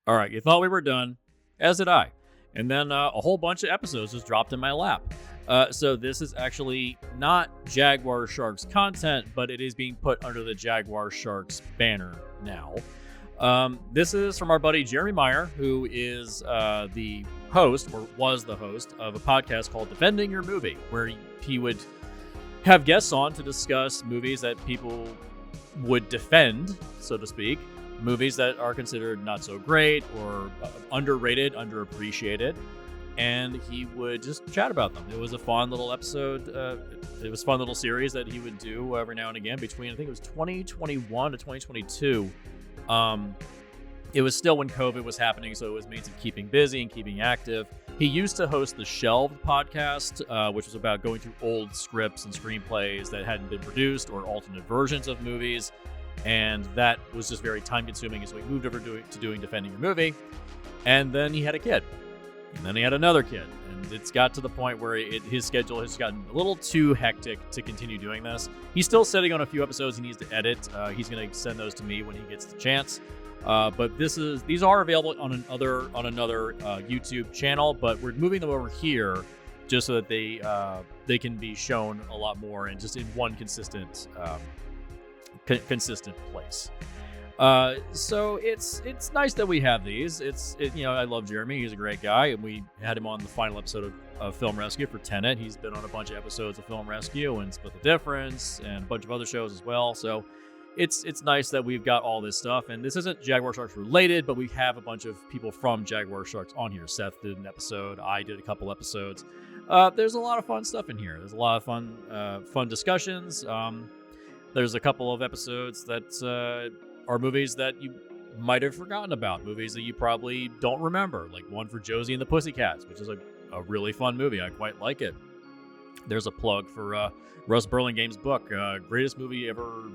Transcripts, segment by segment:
All right, you thought we were done, as did I. And then a whole bunch of episodes just dropped in my lap. So this is actually not Jaguar Sharks content, but it is being put under the Jaguar Sharks banner now. This is from our buddy Jeremy Meyer, who is the host, or was the host, of a podcast called Defending Your Movie, where he would have guests on to discuss movies that people would defend, so to speak. Movies that are considered not so great or underrated, underappreciated, and he would just chat about them. It was a fun little episode. It was a fun little series that he would do every now and again between, I think it was 2021 to 2022. It was still when COVID was happening, so it was means of keeping busy and keeping active. He used to host the Shelved podcast, which was about going through old scripts and screenplays that hadn't been produced or alternate versions of movies. And that was just very time-consuming, so he moved over to doing Defending Your Movie. And then he had a kid. And then he had another kid. And it's got to the point where his schedule has gotten a little too hectic to continue doing this. He's still sitting on a few episodes he needs to edit. He's going to send those to me when he gets the chance. But these are available on another YouTube channel, but we're moving them over here just so that they can be shown a lot more and just in one consistent place. So it's nice that we have these. I love Jeremy. He's a great guy, and we had him on the final episode of Film Rescue for Tenet. He's been on a bunch of episodes of Film Rescue and Split the Difference and a bunch of other shows as well. So it's nice that we've got all this stuff, and this isn't Jaguar Sharks related, but we have a bunch of people from Jaguar Sharks on here. Seth did an episode. I did a couple episodes. There's a lot of fun stuff in here. There's a lot of fun discussions. There's a couple of episodes that are movies that you might have forgotten about, movies that you probably don't remember, like one for Josie and the Pussycats, which is a really fun movie. I quite like it. There's a plug for Russ Burlingame's book, Greatest Movie Ever,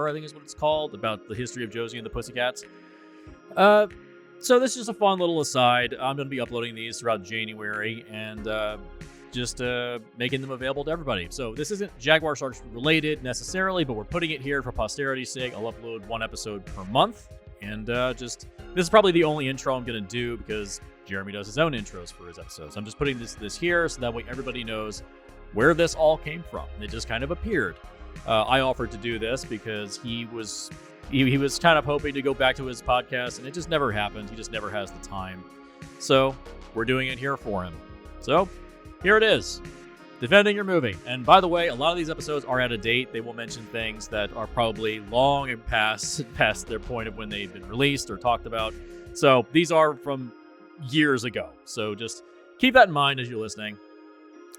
I think is what it's called, about the history of Josie and the Pussycats. So this is just a fun little aside. I'm going to be uploading these throughout January, and just making them available to everybody. So this isn't Jaguar Sharks related necessarily, but we're putting it here for posterity's sake. I'll upload one episode per month, and this is probably the only intro I'm going to do because Jeremy does his own intros for his episodes. I'm just putting this here so that way everybody knows where this all came from. It just kind of appeared. I offered to do this because he was kind of hoping to go back to his podcast, and it just never happened. He just never has the time. So we're doing it here for him. So here it is, Defending Your Movie. And by the way, a lot of these episodes are out of date. They will mention things that are probably long and past their point of when they've been released or talked about. So these are from years ago. So just keep that in mind as you're listening.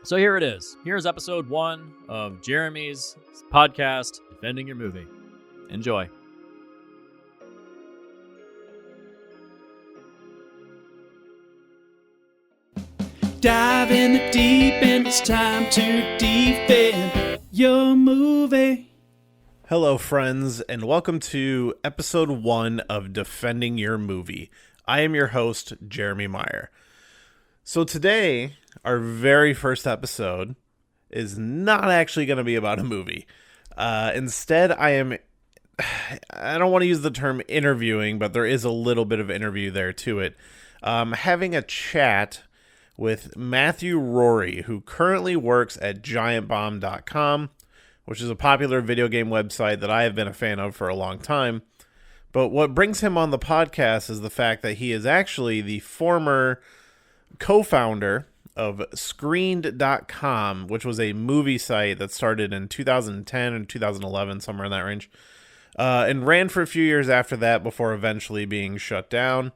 So here it is. Here's episode 1 of Jeremy's podcast, Defending Your Movie. Enjoy. Dive in the deep end, it's time to defend your movie. Hello, friends, and welcome to episode 1 of Defending Your Movie. I am your host, Jeremy Meyer. So today, our very first episode is not actually going to be about a movie. Instead, I don't want to use the term interviewing, but there is a little bit of interview there to it. Having a chat with Matthew Rorie, who currently works at GiantBomb.com, which is a popular video game website that I have been a fan of for a long time. But what brings him on the podcast is the fact that he is actually the former co-founder of Screened.com, which was a movie site that started in 2010 and 2011, somewhere in that range, and ran for a few years after that before eventually being shut down.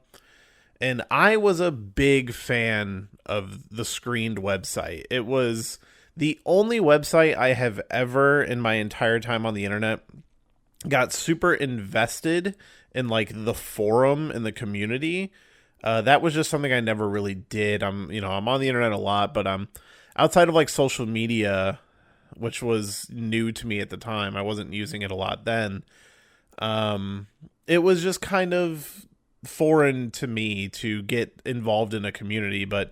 And I was a big fan of the Screened website. It was the only website I have ever, in my entire time on the internet, got super invested in, like, the forum and the community. That was just something I never really did. I'm on the internet a lot, but outside of, like, social media, which was new to me at the time, I wasn't using it a lot then. It was just kind of foreign to me to get involved in a community, but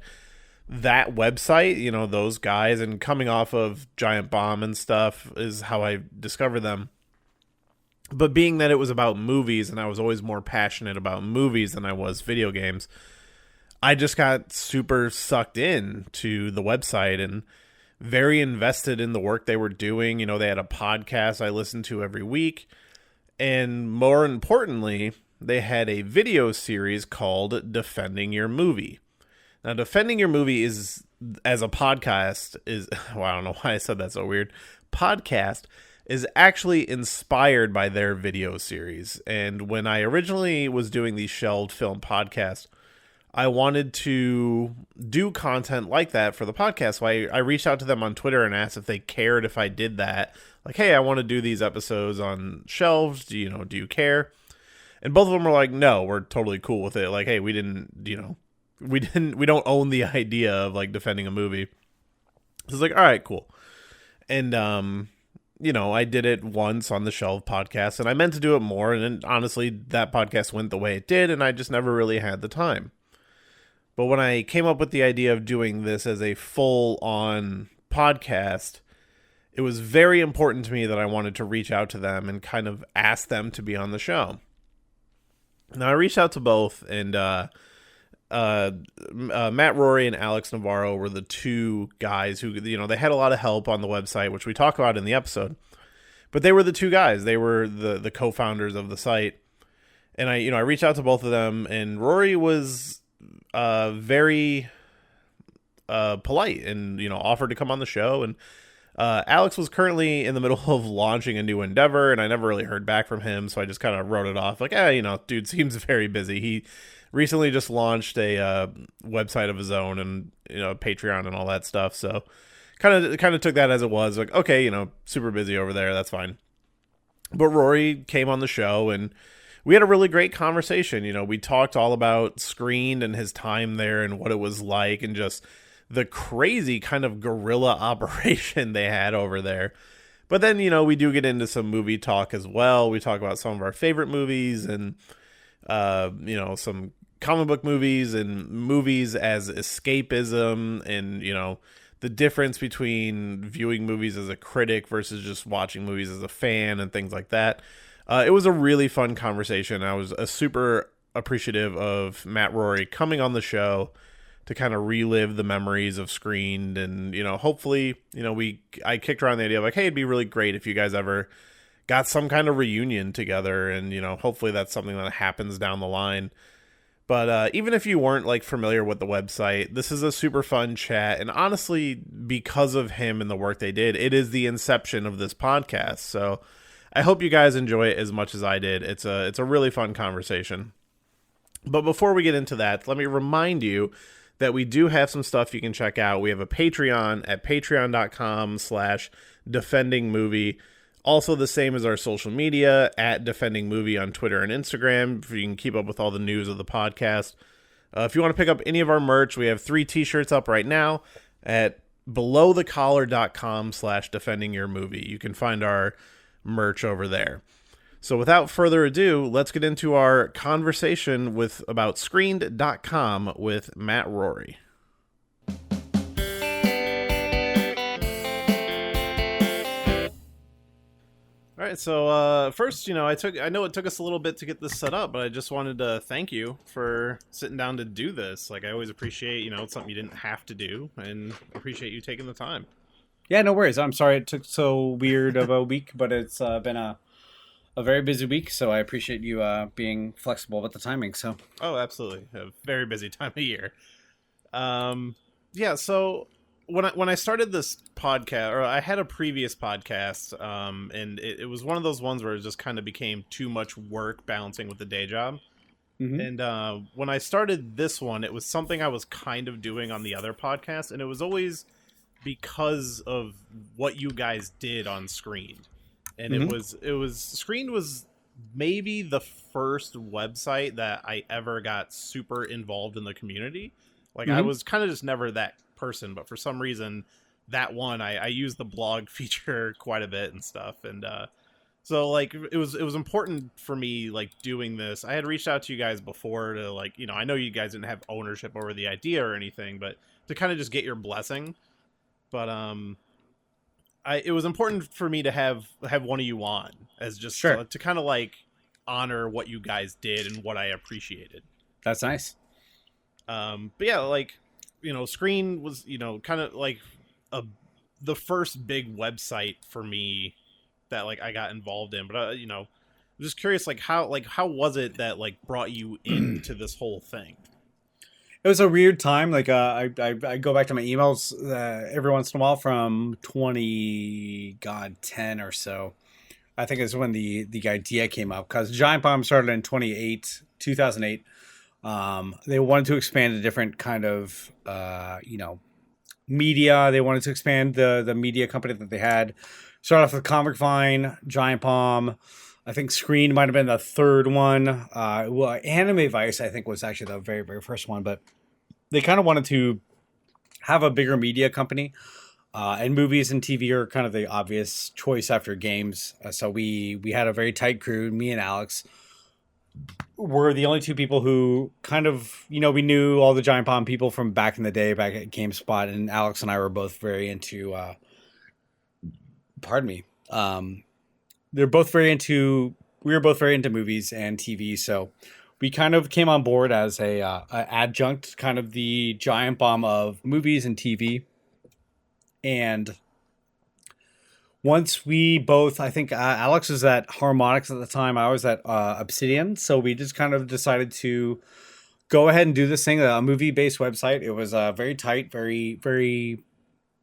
that website, those guys, and coming off of Giant Bomb and stuff is how I discovered them. But being that it was about movies, and I was always more passionate about movies than I was video games, I just got super sucked in to the website and very invested in the work they were doing. You know, they had a podcast I listened to every week. And more importantly, they had a video series called Defending Your Movie. Now, Defending Your Movie is, as a podcast, is, well, I don't know why I said that so weird. Podcast is actually inspired by their video series. And when I originally was doing the Shelved Film podcast, I wanted to do content like that for the podcast. So I reached out to them on Twitter and asked if they cared if I did that. Like, hey, I want to do these episodes on Shelves. Do you care? And both of them were like, no, we're totally cool with it. Like, hey, we don't own the idea of like defending a movie. So it's like, all right, cool. And, I did it once on the Shelf podcast, and I meant to do it more. And honestly, that podcast went the way it did, and I just never really had the time. But when I came up with the idea of doing this as a full-on podcast, it was very important to me that I wanted to reach out to them and kind of ask them to be on the show. Now, I reached out to both, and Matt Rorie and Alex Navarro were the two guys who, they had a lot of help on the website, which we talk about in the episode. But they were the two guys. They were the co-founders of the site. And I reached out to both of them, and Rorie was very polite and, offered to come on the show. And Alex was currently in the middle of launching a new endeavor, and I never really heard back from him. So I just kind of wrote it off like, dude seems very busy. He recently just launched a website of his own and, Patreon and all that stuff. So kind of took that as it was, like, okay, super busy over there. That's fine. But Rorie came on the show, and we had a really great conversation. We talked all about Screened and his time there and what it was like, and just the crazy kind of guerrilla operation they had over there. But then, we do get into some movie talk as well. We talk about some of our favorite movies and, some comic book movies and movies as escapism and, the difference between viewing movies as a critic versus just watching movies as a fan and things like that. It was a really fun conversation. I was super appreciative of Matt Rorie coming on the show to kind of relive the memories of Screened. And, hopefully, I kicked around the idea of like, hey, it'd be really great if you guys ever got some kind of reunion together. And, hopefully that's something that happens down the line. But even if you weren't like familiar with the website, this is a super fun chat. And honestly, because of him and the work they did, it is the inception of this podcast. So I hope you guys enjoy it as much as I did. It's a really fun conversation. But before we get into that, let me remind you that we do have some stuff you can check out. We have a Patreon at patreon.com/defendingmovie. Also the same as our social media at Defending Movie on Twitter and Instagram, if you can keep up with all the news of the podcast. If you want to pick up any of our merch, we have 3 t-shirts up right now at belowthecollar.com/defendingyourmovie. You can find our merch over there. So without further ado, let's get into our conversation about Screened.com with Matt Rorie. All right, so first, I know it took us a little bit to get this set up, but I just wanted to thank you for sitting down to do this. Like, I always appreciate, it's something you didn't have to do, and appreciate you taking the time. Yeah, no worries. I'm sorry it took so weird of a week, but it's been a very busy week, so I appreciate you being flexible with the timing. So. Oh, absolutely. A very busy time of year. Yeah, so when I started this podcast, or I had a previous podcast, and it was one of those ones where it just kind of became too much work balancing with the day job. Mm-hmm. And when I started this one, it was something I was kind of doing on the other podcast, and it was always because of what you guys did on Screened. And mm-hmm. it was Screened was maybe the first website that I ever got super involved in the community. Like, mm-hmm. I was kind of just never that person, but for some reason that one I used the blog feature quite a bit and stuff. And so like it was important for me, like, doing this. I had reached out to you guys before to, like, I know you guys didn't have ownership over the idea or anything, but to kind of just get your blessing. But it was important for me to have one of you on as just Sure. to kind of like honor what you guys did and what I appreciated. That's nice. But yeah, like, Screen was, kind of like the first big website for me that like I got involved in. But I'm just curious, like how was it that like brought you into this whole thing? It was a weird time. Like I go back to my emails every once in a while from 2010 or so. I think is when the idea came up because Giant Bomb started in 2008. They wanted to expand a different kind of media. They wanted to expand the media company that they had. Started off with Comic Vine, Giant Bomb. I think Screen might have been the third one. Well, Anime Vice, I think, was actually the very, very first one. But they kind of wanted to have a bigger media company. And movies and TV are kind of the obvious choice after games. So we had a very tight crew. Me and Alex were the only two people who kind of, we knew all the Giant Bomb people from back in the day, back at GameSpot. And Alex and I were both very into, pardon me. We were both very into movies and TV. So we kind of came on board as a adjunct, kind of the Giant Bomb of movies and TV. And once we both, I think Alex was at Harmonix at the time. I was at Obsidian. So we just kind of decided to go ahead and do this thing, a movie-based website. It was a very tight, very, very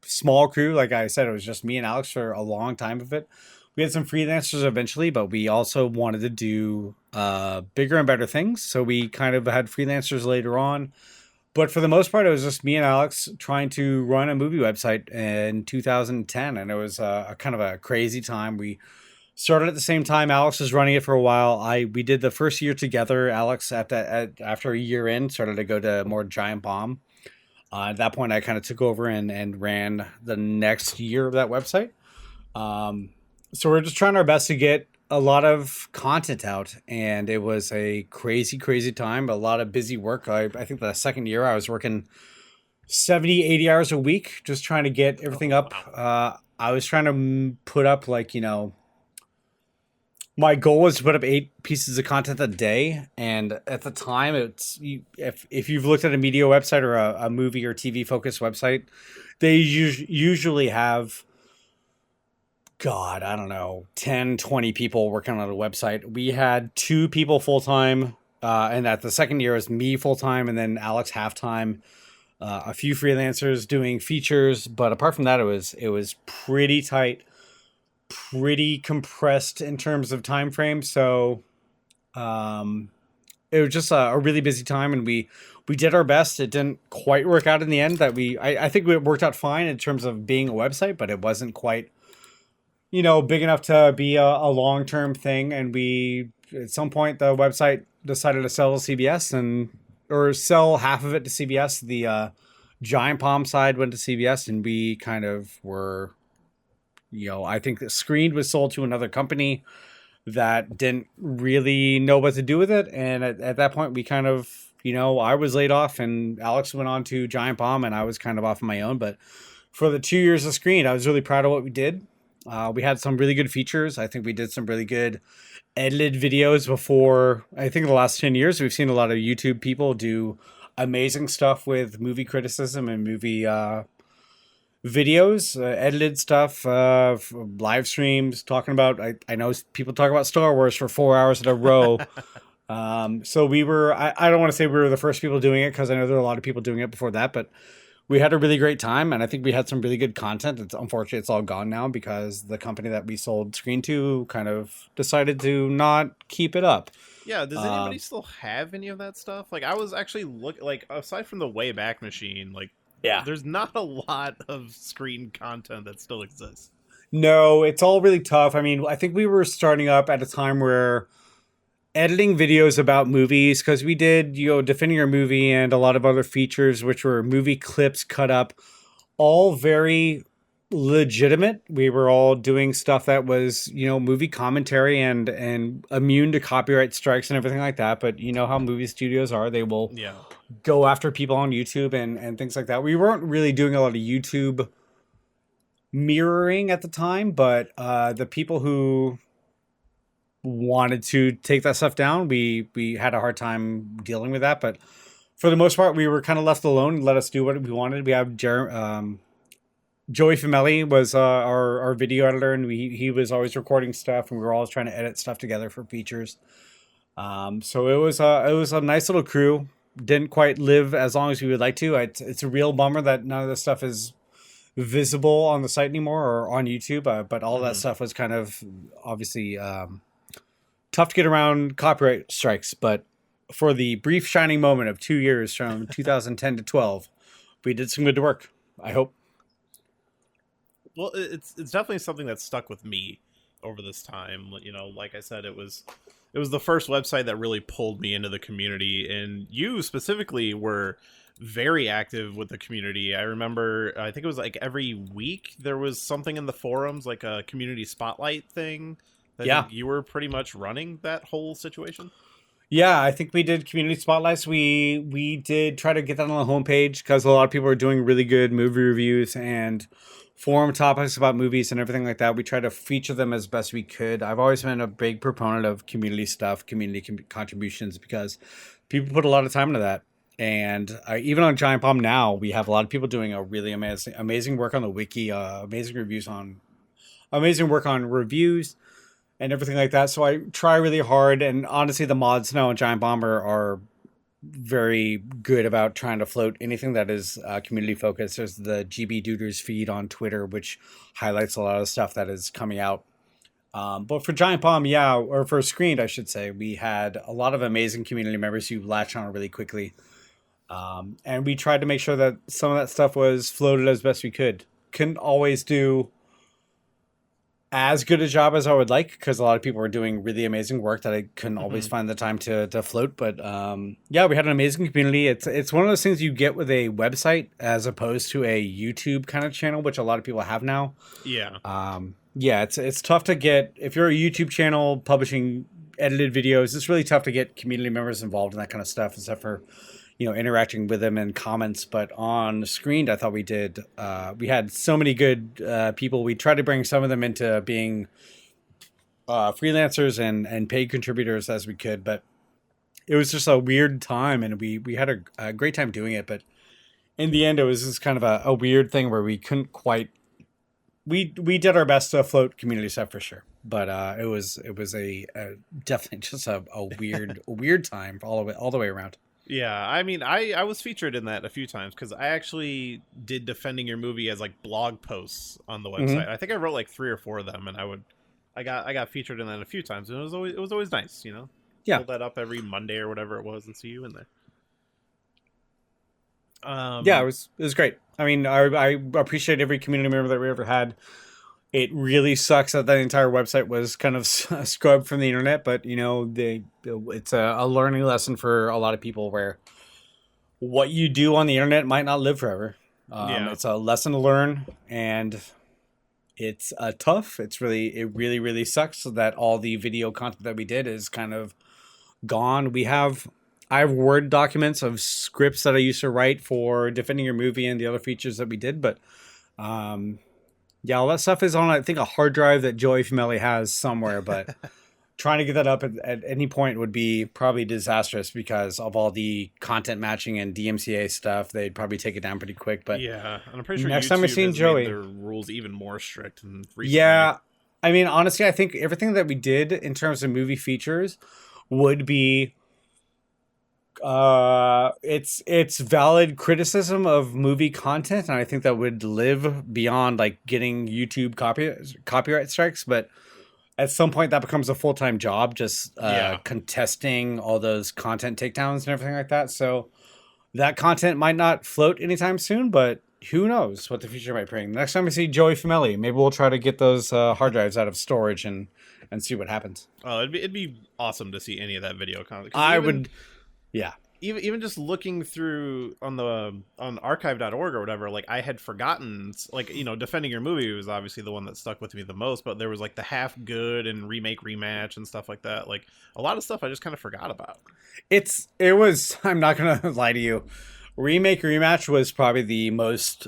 small crew. Like I said, it was just me and Alex for a long time of it. We had some freelancers eventually, but we also wanted to do bigger and better things. So we kind of had freelancers later on. But for the most part, it was just me and Alex trying to run a movie website in 2010. And it was a kind of a crazy time. We started at the same time. Alex was running it for a while. We did the first year together. Alex, after a year in, started to go to more Giant Bomb. At that point, I kind of took over and ran the next year of that website. So we're just trying our best to get a lot of content out, and it was a crazy, crazy time. A lot of busy work. I think the second year I was working 70, 80 hours a week, just trying to get everything up. I was trying to put up my goal was to put up 8 pieces of content a day. And at the time if you've looked at a media website or a movie or TV focused website, they usually have, God, I don't know, 10, 20 people working on a website. We had 2 people full-time. And at the second year, it was me full-time and then Alex half-time. A few freelancers doing features. But apart from that, it was pretty tight, pretty compressed in terms of time frame. So it was just a really busy time. And we did our best. It didn't quite work out in the end. I think it worked out fine in terms of being a website, but it wasn't quite big enough to be a long-term thing. And at some point, the website decided to sell to CBS or sell half of it to CBS. The Giant Bomb side went to CBS, and we kind of were, I think the Screen was sold to another company that didn't really know what to do with it. And at that point, we kind of, I was laid off and Alex went on to Giant Bomb and I was kind of off on my own. But for the 2 years of Screen, I was really proud of what we did. We had some really good features. I think we did some really good edited videos before. I think in the last 10 years, we've seen a lot of YouTube people do amazing stuff with movie criticism and movie videos, edited stuff, live streams, talking about, I know people talk about Star Wars for 4 hours in a row. So we were, I don't want to say we were the first people doing it because I know there are a lot of people doing it before that, but we had a really great time, and I think we had some really good content. Unfortunately, it's all gone now because the company that we sold Screen to kind of decided to not keep it up. Yeah, does anybody still have any of that stuff? Like, I was actually aside from the Wayback Machine, there's not a lot of Screen content that still exists. No, it's all really tough. I mean, I think we were starting up at a time where editing videos about movies, because we did, defending your movie and a lot of other features, which were movie clips cut up, all very legitimate. We were all doing stuff that was, movie commentary and immune to copyright strikes and everything like that. But you know how movie studios are. They will go after people on YouTube and things like that. We weren't really doing a lot of YouTube mirroring at the time, but the people who wanted to take that stuff down, we had a hard time dealing with that. But for the most part, we were kind of left alone and let us do what we wanted. We have Joey Famelli was our video editor, and he was always recording stuff, and we were always trying to edit stuff together for features. So it was a nice little crew. Didn't quite live as long as we would like to. It's a real bummer that none of this stuff is visible on the site anymore or on YouTube. But all that stuff was kind of obviously tough to get around copyright strikes. But for the brief shining moment of 2 years from 2010 to 12, we did some good work, I hope. Well, it's definitely something that stuck with me over this time. You know, like I said, it was the first website that really pulled me into the community, and you specifically were very active with the community. I remember, I think it was like every week there was something in the forums, like a community spotlight thing. Yeah, you were pretty much running that whole situation. yeah. I think we did community spotlights. We did try to get that on the homepage because a lot of people are doing really good movie reviews and forum topics about movies and everything like that. We try to feature them as best we could. I've always been a big proponent of community stuff, contributions, because people put a lot of time into that. And even on Giant Bomb now, we have a lot of people doing a really amazing work on the wiki, amazing work on reviews and everything like that. So I try really hard, and honestly, the mods now on Giant Bomb are very good about trying to float anything that is community focused. There's the GB Duders feed on Twitter, which highlights a lot of stuff that is coming out. But for Giant Bomb, yeah, or for Screened, I should say, we had a lot of amazing community members who latched on really quickly. And we tried to make sure that some of that stuff was floated as best we could. Couldn't always do as good a job as I would like, because a lot of people were doing really amazing work that I couldn't always find the time to float. But yeah, we had an amazing community. It's one of those things you get with a website as opposed to a YouTube kind of channel, which a lot of people have now. Yeah. Yeah, it's tough to get, if you're a YouTube channel publishing edited videos, it's really tough to get community members involved in that kind of stuff, except for, you know, interacting with them in comments. But on Screened, I thought we did. We had so many good people. We tried to bring some of them into being freelancers and paid contributors as we could. But it was just a weird time, and we had a great time doing it. But in the end, it was just kind of a weird thing where we couldn't quite. We did our best to float community stuff for sure. But it was a definitely just a weird time all the way around. Yeah, I mean, I was featured in that a few times because I actually did Defending Your Movie as like blog posts on the website. I think I wrote like 3 or 4 of them, and I got featured in that a few times, and it was always nice, you know. Yeah, pull that up every Monday or whatever it was and see you in there. Yeah, it was great. I mean, I appreciate every community member that we ever had. It really sucks that the entire website was kind of scrubbed from the internet, but you know, it's a learning lesson for a lot of people where what you do on the internet might not live forever. It's a lesson to learn, and it's tough. It really sucks that all the video content that we did is kind of gone. I have Word documents of scripts that I used to write for Defending Your Movie and the other features that we did, but yeah, all that stuff is on, I think, a hard drive that Joey Famelli has somewhere, but trying to get that up at any point would be probably disastrous because of all the content matching and DMCA stuff. They'd probably take it down pretty quick. But yeah, and I'm pretty sure next YouTube time I seen has Joey, made their rules even more strict and recently. Yeah, I mean, honestly, I think everything that we did in terms of movie features would be it's valid criticism of movie content, and I think that would live beyond like getting YouTube copyright strikes. But at some point that becomes a full-time job, just contesting all those content takedowns and everything like that. So that content might not float anytime soon, but who knows what the future might bring. Next time we see Joey Famelli, maybe we'll try to get those hard drives out of storage and see what happens. Oh, it'd be awesome to see any of that video content. Yeah. Even just looking through on archive.org or whatever, like I had forgotten, like, you know, Defending Your Movie was obviously the one that stuck with me the most, but there was like the Half Good and Remake Rematch and stuff like that. Like a lot of stuff I just kind of forgot about. It was, I'm not going to lie to you, Remake Rematch was probably the most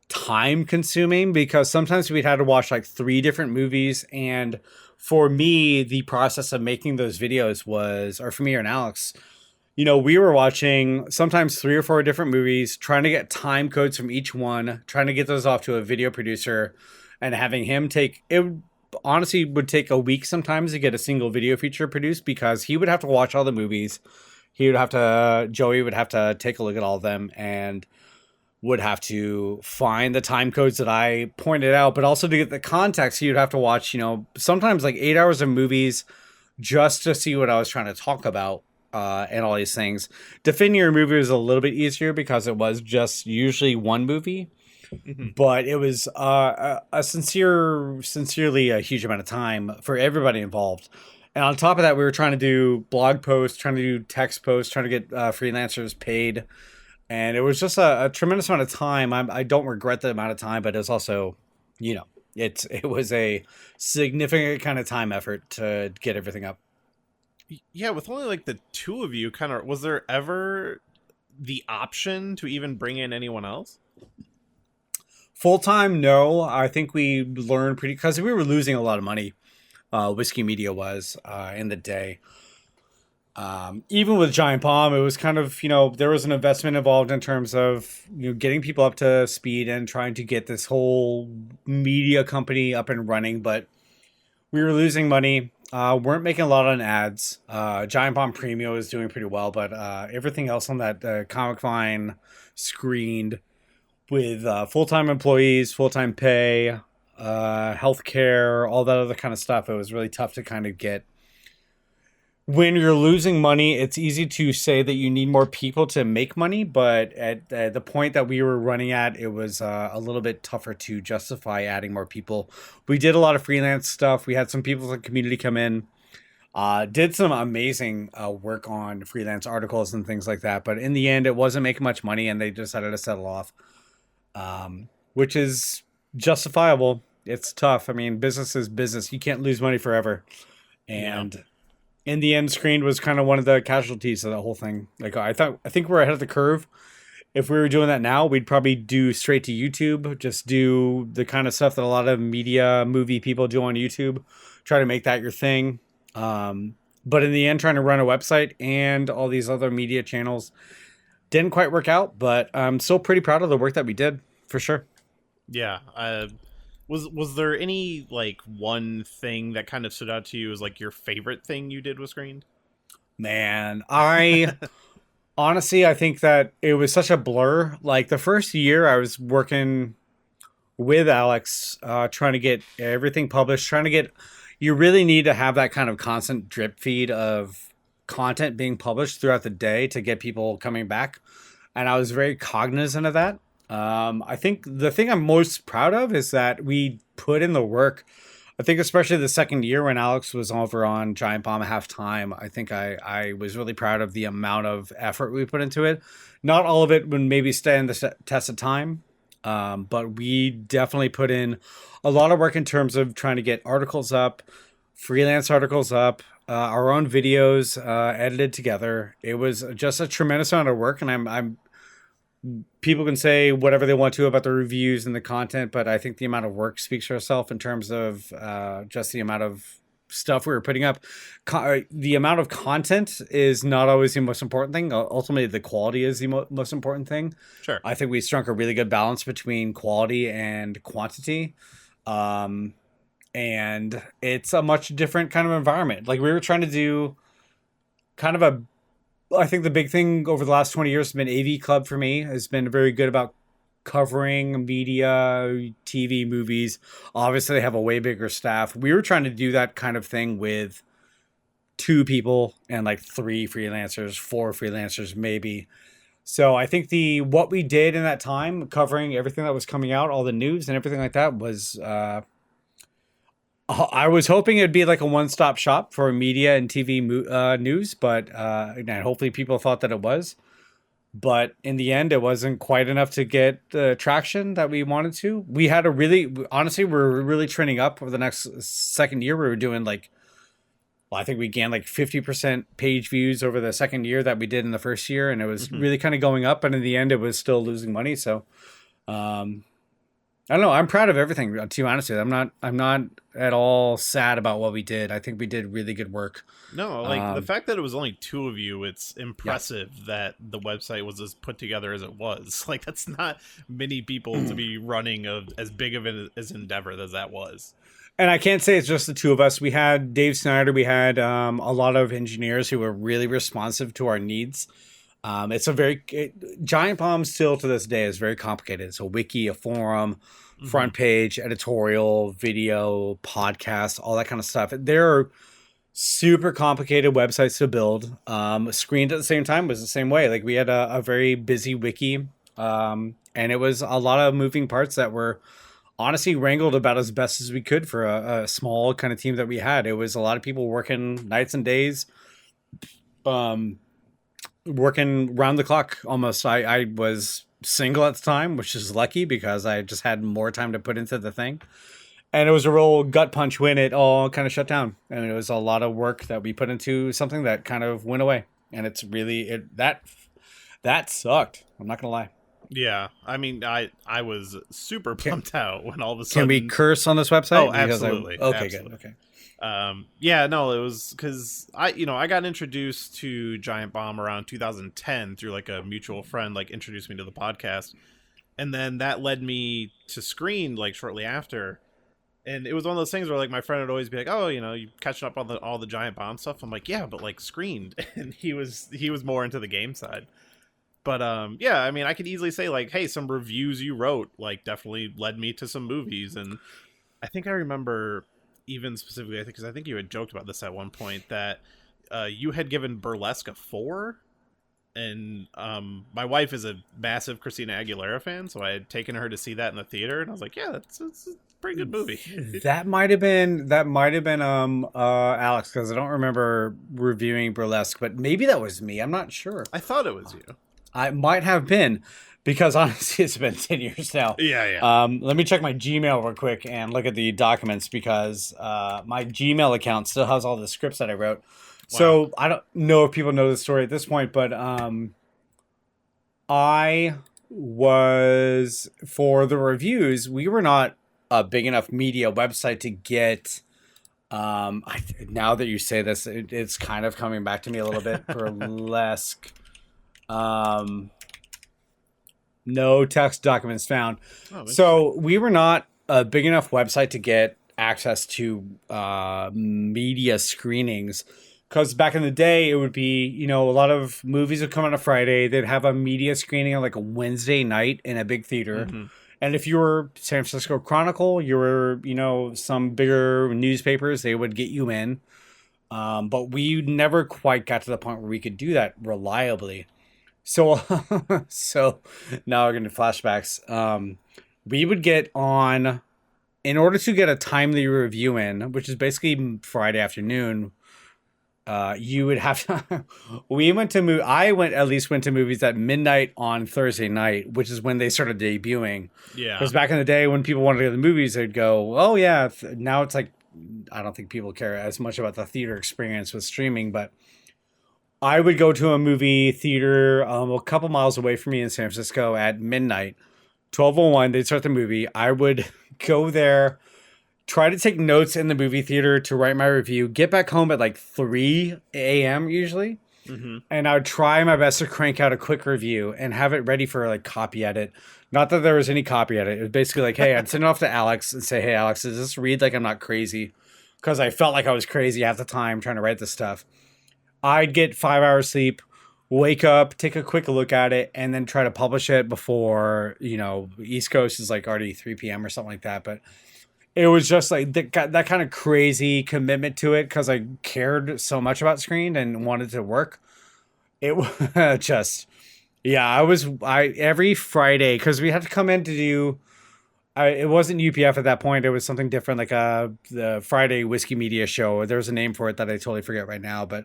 time consuming because sometimes we'd had to watch like 3 different movies. And for me, the process of making those videos was, or for me and Alex, we were watching sometimes 3 or 4 different movies, trying to get time codes from each one, trying to get those off to a video producer, and having him take it. Honestly, would take a week sometimes to get a single video feature produced because he would have to watch all the movies. Joey would have to take a look at all of them and would have to find the time codes that I pointed out, but also to get the context, he would have to watch, sometimes like 8 hours of movies just to see what I was trying to talk about. And all these things. Defending your movie was a little bit easier because it was just usually one movie, but it was sincerely a huge amount of time for everybody involved. And on top of that, we were trying to do blog posts, trying to do text posts, trying to get freelancers paid, and it was just a tremendous amount of time. I don't regret the amount of time, but it was also, it was a significant kind of time effort to get everything up. Yeah, with only like the two of you, kind of, was there ever the option to even bring in anyone else? Full time, no. I think we learned because we were losing a lot of money. Whiskey Media was in the day. Even with Giant Bomb, it was kind of, there was an investment involved in terms of, getting people up to speed and trying to get this whole media company up and running. But we were losing money. Weren't making a lot on ads. Giant Bomb Premium was doing pretty well, but everything else on that Comic Vine screened with full-time employees, full-time pay, healthcare, all that other kind of stuff. It was really tough to kind of get. When you're losing money, it's easy to say that you need more people to make money, but at the point that we were running at, it was a little bit tougher to justify adding more people. We did a lot of freelance stuff. We had some people from the community come in, did some amazing work on freelance articles and things like that. But in the end, it wasn't making much money, and they decided to settle off, which is justifiable. It's tough. I mean, business is business. You can't lose money forever. And in the end, Screened was kind of one of the casualties of the whole thing. Like I think we're ahead of the curve. If we were doing that now, we'd probably do straight to YouTube. Just do the kind of stuff that a lot of movie people do on YouTube. Try to make that your thing. But in the end, trying to run a website and all these other media channels didn't quite work out. But I'm still pretty proud of the work that we did, for sure. Yeah. Was there any like one thing that kind of stood out to you as like your favorite thing you did with Screened? Man, honestly, I think that it was such a blur. Like the first year I was working with Alex, trying to get everything published, you really need to have that kind of constant drip feed of content being published throughout the day to get people coming back. And I was very cognizant of that. I think the thing I'm most proud of is that we put in the work. I think especially the second year when Alex was over on Giant Bomb at halftime, I think I was really proud of the amount of effort we put into it. Not all of it would maybe stand the test of time, but we definitely put in a lot of work in terms of trying to get articles up, freelance articles up, our own videos edited together. It was just a tremendous amount of work, and I'm people can say whatever they want to about the reviews and the content, but I think the amount of work speaks for itself in terms of just the amount of stuff we were putting up. The amount of content is not always the most important thing. Ultimately, the quality is the most important thing. Sure. I think we struck a really good balance between quality and quantity. And it's a much different kind of environment. Like we were trying to do kind of I think the big thing over the last 20 years has been AV Club for me. Has been very good about covering media, TV, movies. Obviously, they have a way bigger staff. We were trying to do that kind of thing with 2 people and like 3 freelancers, 4 freelancers, maybe. So I think what we did in that time, covering everything that was coming out, all the news and everything like that, was I was hoping it'd be like a one-stop shop for media and TV news, but again, hopefully people thought that it was. But in the end, it wasn't quite enough to get the traction that we wanted to. We had honestly, we're really trending up over the next second year. We were doing I think we gained like 50% page views over the second year that we did in the first year. And it was really kind of going up. And in the end, it was still losing money. So I don't know. I'm proud of everything. To be honest with you, I'm not at all sad about what we did. I think we did really good work. No, like the Um, fact that it was only two of you, it's yeah. impressive that the website was as put together as it was. Like that's not many people to be running as big of an as endeavor as that was. And I can't say it's just the two of us. We had Dave Snyder. We had a lot of engineers who were really responsive to our needs. It's a Giant Bomb still to this day is very complicated. It's a wiki, a forum, Hmm. front page, editorial, video, podcast, all that kind of stuff. They're super complicated websites to build. Screened at the same time was the same way. Like we had a very busy wiki, and it was a lot of moving parts that were honestly wrangled about as best as we could for a small kind of team that we had. It was a lot of people working nights and days, um, working round the clock almost. I was single at the time, which is lucky because I just had more time to put into the thing. And it was a real gut punch when it all kind of shut down. I mean, it was a lot of work that we put into something that kind of went away. And it's really that sucked. I'm not gonna lie. Yeah, I mean, I was super Can, pumped out when all of a can we sudden. curse on this website? Oh, absolutely, Okay, good. absolutely. Okay. Yeah, no, it was because I got introduced to Giant Bomb around 2010 through like a mutual friend, like introduced me to the podcast, and then that led me to Screen like shortly after. And it was one of those things where like my friend would always be like, "Oh, you catching up on all the Giant Bomb stuff." I'm like, "Yeah, but like Screened," and he was more into the game side. But yeah, I mean, I could easily say like, "Hey, some reviews you wrote like definitely led me to some movies," and I think I remember even specifically, I think because I think you had joked about this at one point that you had given Burlesque a 4, and my wife is a massive Christina Aguilera fan, so I had taken her to see that in the theater, and I was like, "Yeah, that's a pretty good movie." That might have been Alex, because I don't remember reviewing Burlesque, but maybe that was me. I'm not sure. I thought it was you. I might have been, because honestly it's been 10 years now. Yeah, yeah. Let me check my Gmail real quick and look at the documents, because my Gmail account still has all the scripts that I wrote. Wow. So I don't know if people know the story at this point, but I was, for the reviews, we were not a big enough media website to get. Now that you say this, it's kind of coming back to me a little bit. Burlesque. Um, no text documents found. Oh, interesting. So we were not a big enough website to get access to media screenings. Because back in the day, it would be, a lot of movies would come on a Friday. They'd have a media screening on like a Wednesday night in a big theater. Hmm. And if you were San Francisco Chronicle, you were, some bigger newspapers, they would get you in. But we never quite got to the point where we could do that reliably. So, so now we're going to flashbacks. We would get on, in order to get a timely review in, which is basically Friday afternoon. You would have to. I went to movies at midnight on Thursday night, which is when they started debuting. Yeah. Because back in the day, when people wanted to go to the movies, they'd go, "Oh yeah." Now it's like, I don't think people care as much about the theater experience with streaming, but I would go to a movie theater a couple miles away from me in San Francisco at midnight, 12:01. They'd start the movie. I would go there, try to take notes in the movie theater to write my review, get back home at like 3 a.m. usually, Hmm. and I would try my best to crank out a quick review and have it ready for like copy edit. Not that there was any copy edit. It was basically like, hey, I'd send it off to Alex and say, hey, Alex, does this read like I'm not crazy? Because I felt like I was crazy half the time trying to write this stuff. I'd get 5 hours sleep, wake up, take a quick look at it, and then try to publish it before, East Coast is like already 3 p.m. or something like that. But it was just like that kind of crazy commitment to it, because I cared so much about Screen and wanted to work. It was just, yeah, I every Friday, because we had to come in to do, it wasn't UPF at that point. It was something different, like the Friday Whiskey Media Show. There was a name for it that I totally forget right now. But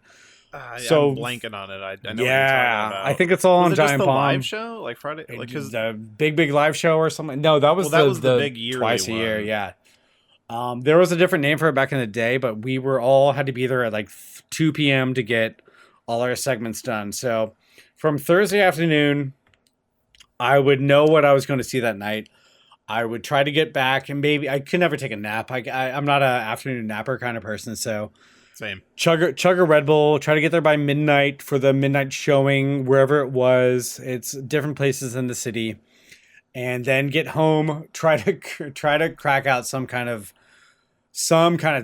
I'm so, blanking on it. I know what you're talking yeah, about. I think it's all Was on it just Giant the Bomb. live show, like Friday? Like, because The big live show or something. No, that was the big yearly twice a year. one. Yeah. There was a different name for it back in the day, but we were all had to be there at like 2 p.m. to get all our segments done. So from Thursday afternoon, I would know what I was going to see that night. I would try to get back, and maybe I could never take a nap. I'm not a afternoon napper kind of person, so Same. chug a Red Bull, try to get there by midnight for the midnight showing wherever it was. It's different places in the city, and then get home, try to try to crack out some kind of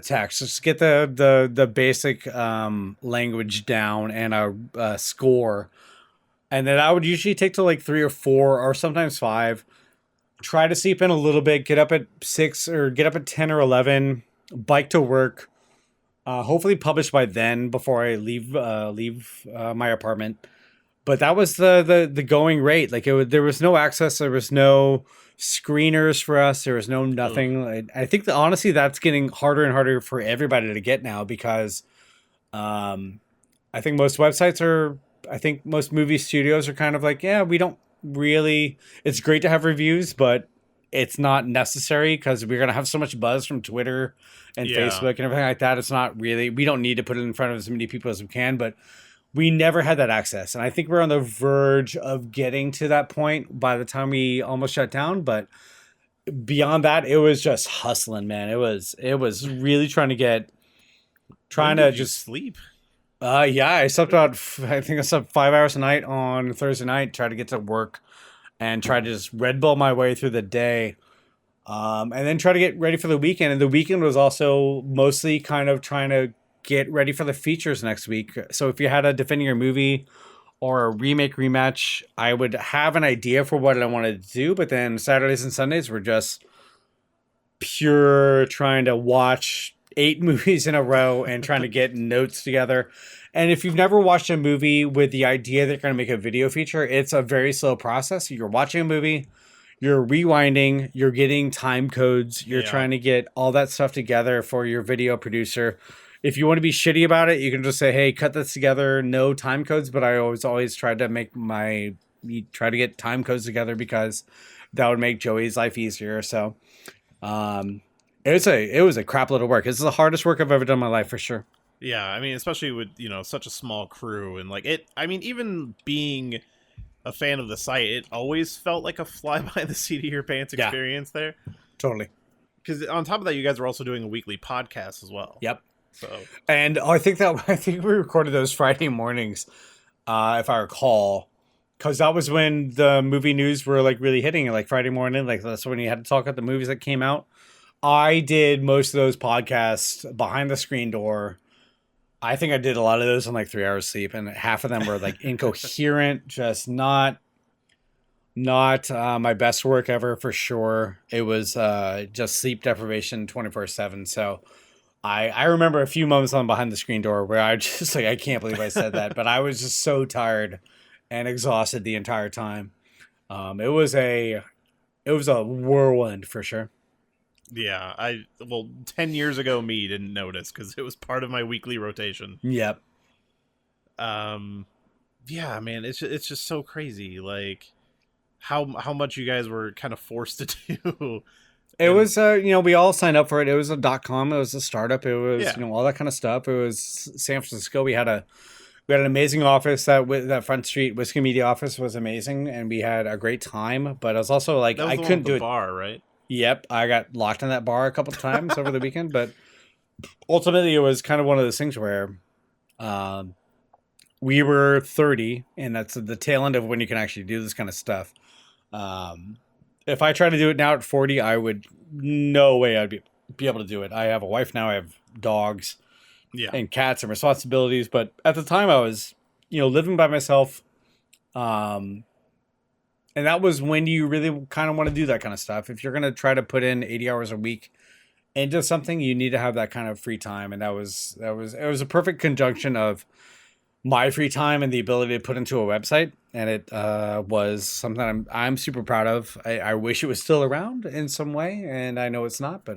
text. Just get the basic language down and a score, and then I would usually take to like 3 or 4 or sometimes 5. Try to sleep in a little bit. Get up at 6 or get up at 10 or 11. Bike to work. Hopefully published by then before I leave my apartment. But that was the going rate. Like there was no access. There was no screeners for us. There was no nothing. I think that honestly that's getting harder and harder for everybody to get now because I think most websites are. I think most movie studios are kind of like, yeah, we don't really. It's great to have reviews, but it's not necessary because we're gonna have so much buzz from Twitter and Yeah. Facebook and everything like that. It's not really. We don't need to put it in front of as many people as we can, but we never had that access. And I think we're on the verge of getting to that point by the time we almost shut down. But beyond that, it was just hustling, man. It was really When trying did to you just sleep? yeah, I slept about I think I slept 5 hours a night on Thursday night, try to get to work and try to just Red Bull my way through the day. And then try to get ready for the weekend. And the weekend was also mostly kind of trying to get ready for the features next week. So if you had a defending your movie or a remake rematch, I would have an idea for what I wanted to do. But then Saturdays and Sundays were just pure trying to watch 8 movies in a row and trying to get notes together. And if you've never watched a movie with the idea that you're going to make a video feature, it's a very slow process. You're watching a movie, you're rewinding, you're getting time codes, you're Yeah. trying to get all that stuff together for your video producer. If you want to be shitty about it, you can just say, "Hey, cut this together, no time codes." But I always tried to try to get time codes together because that would make Joey's life easier. So, it was a crap load of work. It's the hardest work I've ever done in my life for sure. Yeah, I mean, especially with, such a small crew and like it, I mean, even being a fan of the site, it always felt like a fly by the seat of your pants Yeah. experience there. Totally. Because on top of that, you guys are also doing a weekly podcast as well. Yep. So And I think we recorded those Friday mornings, if I recall, because that was when the movie news were like really hitting, like Friday morning. Like that's when you had to talk about the movies that came out. I did most of those podcasts behind the screen door. I think I did a lot of those in like 3 hours sleep, and half of them were like incoherent, just not my best work ever for sure. It was just sleep deprivation 24/7. So I remember a few moments on behind the screen door where I just like I can't believe I said that, but I was just so tired and exhausted the entire time. It was a whirlwind for sure. yeah, 10 years ago, me didn't notice because it was part of my weekly rotation. Yep. Yeah, man, it's just so crazy, like how much you guys were kind of forced to do. It was, we all signed up for it. It was a .com. It was a startup. It was, Yeah. all that kind of stuff. It was San Francisco. We had an amazing office. That Front Street Whiskey Media office was amazing, and we had a great time. But I was also like, That was I the one couldn't with do the it. bar, right? Yep, I got locked in that bar a couple of times over the weekend. But ultimately, it was kind of one of those things where, we were 30, and that's the tail end of when you can actually do this kind of stuff. If I try to do it now at 40, I would no way I'd be able to do it. I have a wife now. I have dogs Yeah. and cats and responsibilities. But at the time, I was, living by myself. And that was when you really kind of want to do that kind of stuff. If you're going to try to put in 80 hours a week into something, you need to have that kind of free time. And it was a perfect conjunction of my free time and the ability to put into a website. And it was something I'm super proud of. I wish it was still around in some way, and I know it's not, but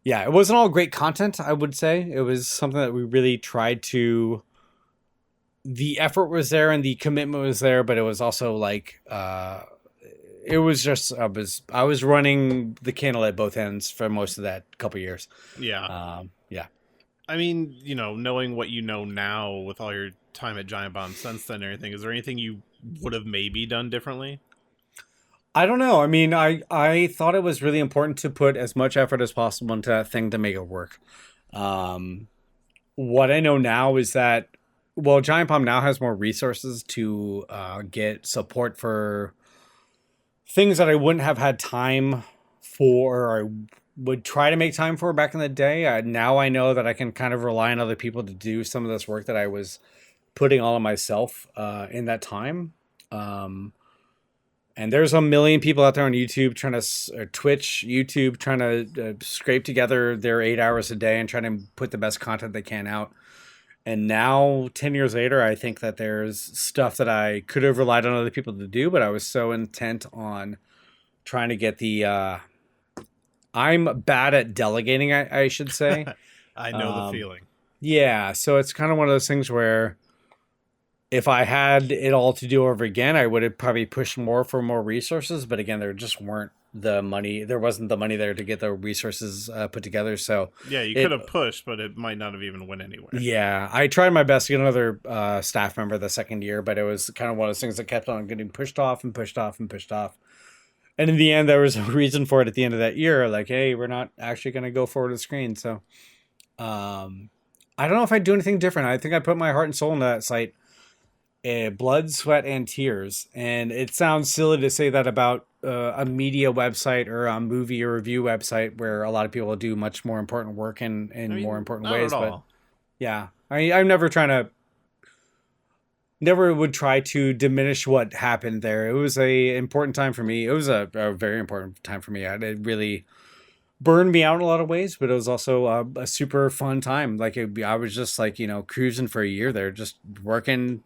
yeah, it wasn't all great content, I would say. It was something that we really tried to. The effort was there and the commitment was there, but it was also like it was just I was running the candle at both ends for most of that couple years. Yeah. Yeah. I mean, knowing what you know now with all your time at Giant Bomb since then and everything, is there anything you would have maybe done differently? I don't know. I mean, I thought it was really important to put as much effort as possible into that thing to make it work. Um, what I know now is that, well, Giant Bomb now has more resources to get support for things that I wouldn't have had time for, or I would try to make time for back in the day. Now I know that I can kind of rely on other people to do some of this work that I was putting all of myself in that time. Um, and there's a million people out there on YouTube trying to, or Twitch, YouTube, trying to scrape together their 8 hours a day and trying to put the best content they can out. And now, 10 years later, I think that there's stuff that I could have relied on other people to do, but I was so intent on trying to get the. I'm bad at delegating, I should say. I know the Um, feeling. yeah, so it's kind of one of those things where if I had it all to do over again, I would have probably pushed more for more resources. But again, there just weren't the money. There wasn't the money there to get the resources put together. So Yeah, you could it, have pushed, but it might not have even went anywhere. yeah, I tried my best to get another staff member the second year, but it was kind of one of those things that kept on getting pushed off and pushed off and pushed off. And in the end, there was a reason for it at the end of that year. Like, hey, we're not actually going to go forward to the screen. So um, I don't know if I'd do anything different. I think I put my heart and soul into that site. Blood, sweat, and tears. And it sounds silly to say that about a media website or a movie or review website where a lot of people do much more important work in I more mean, important not ways. at But all. yeah, I'm never trying to, never would try to diminish what happened there. It was a important time for me. It was a very important time for me. It really burned me out in a lot of ways, but it was also a super fun time. Like I was just like, cruising for a year there, just working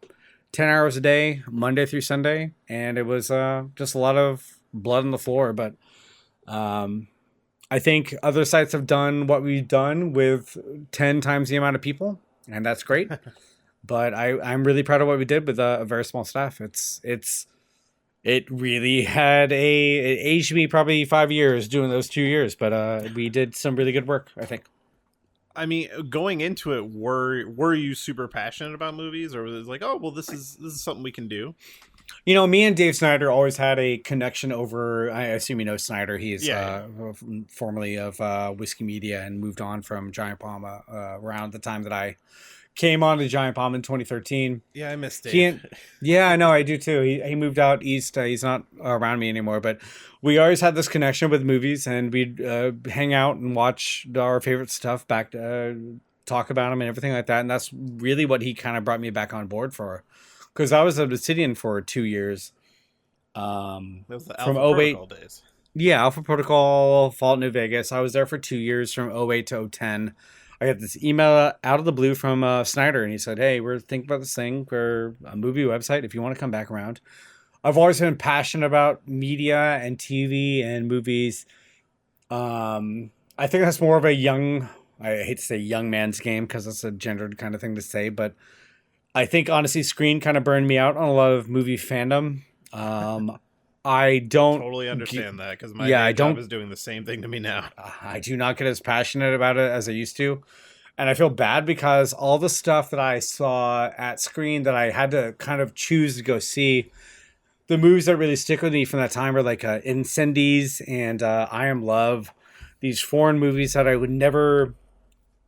10 hours a day, Monday through Sunday. And it was just a lot of blood on the floor. But um, I think other sites have done what we've done with 10 times the amount of people. And that's great. But I'm really proud of what we did with a very small staff. It really it aged me probably 5 years doing those 2 years, but we did some really good work, I think. I mean, going into it, were you super passionate about movies, or was it like, oh, well, this is something we can do? Me and Dave Snyder always had a connection over. I assume you know Snyder. He's Yeah, formerly of Whiskey Media and moved on from Giant Bomb around the time that I came on to Giant Bomb in 2013. yeah, I miss Dave. He, yeah, I know, I do too. He moved out east. He's not around me anymore, but we always had this connection with movies, and we'd hang out and watch our favorite stuff back, talk about them and everything like that. And that's really what he kind of brought me back on board for, because I was at Obsidian for 2 years. That was the From Alpha '08, Protocol days. yeah, Alpha Protocol, Fallout New Vegas. I was there for 2 years from '08 to '10. I got this email out of the blue from Snyder, and he said, "Hey, we're thinking about this thing for a movie website. If you want to come back around." I've always been passionate about media and TV and movies. I think that's more of a young, I hate to say young man's game because that's a gendered kind of thing to say, but I think honestly, Screen kind of burned me out on a lot of movie fandom. Um, I don't, Totally understand that, because my yeah, day job is doing the same thing to me now. I do not get as passionate about it as I used to. And I feel bad because all the stuff that I saw at Screen that I had to kind of choose to go see, the movies that really stick with me from that time were like Incendies and I Am Love, these foreign movies that I would never.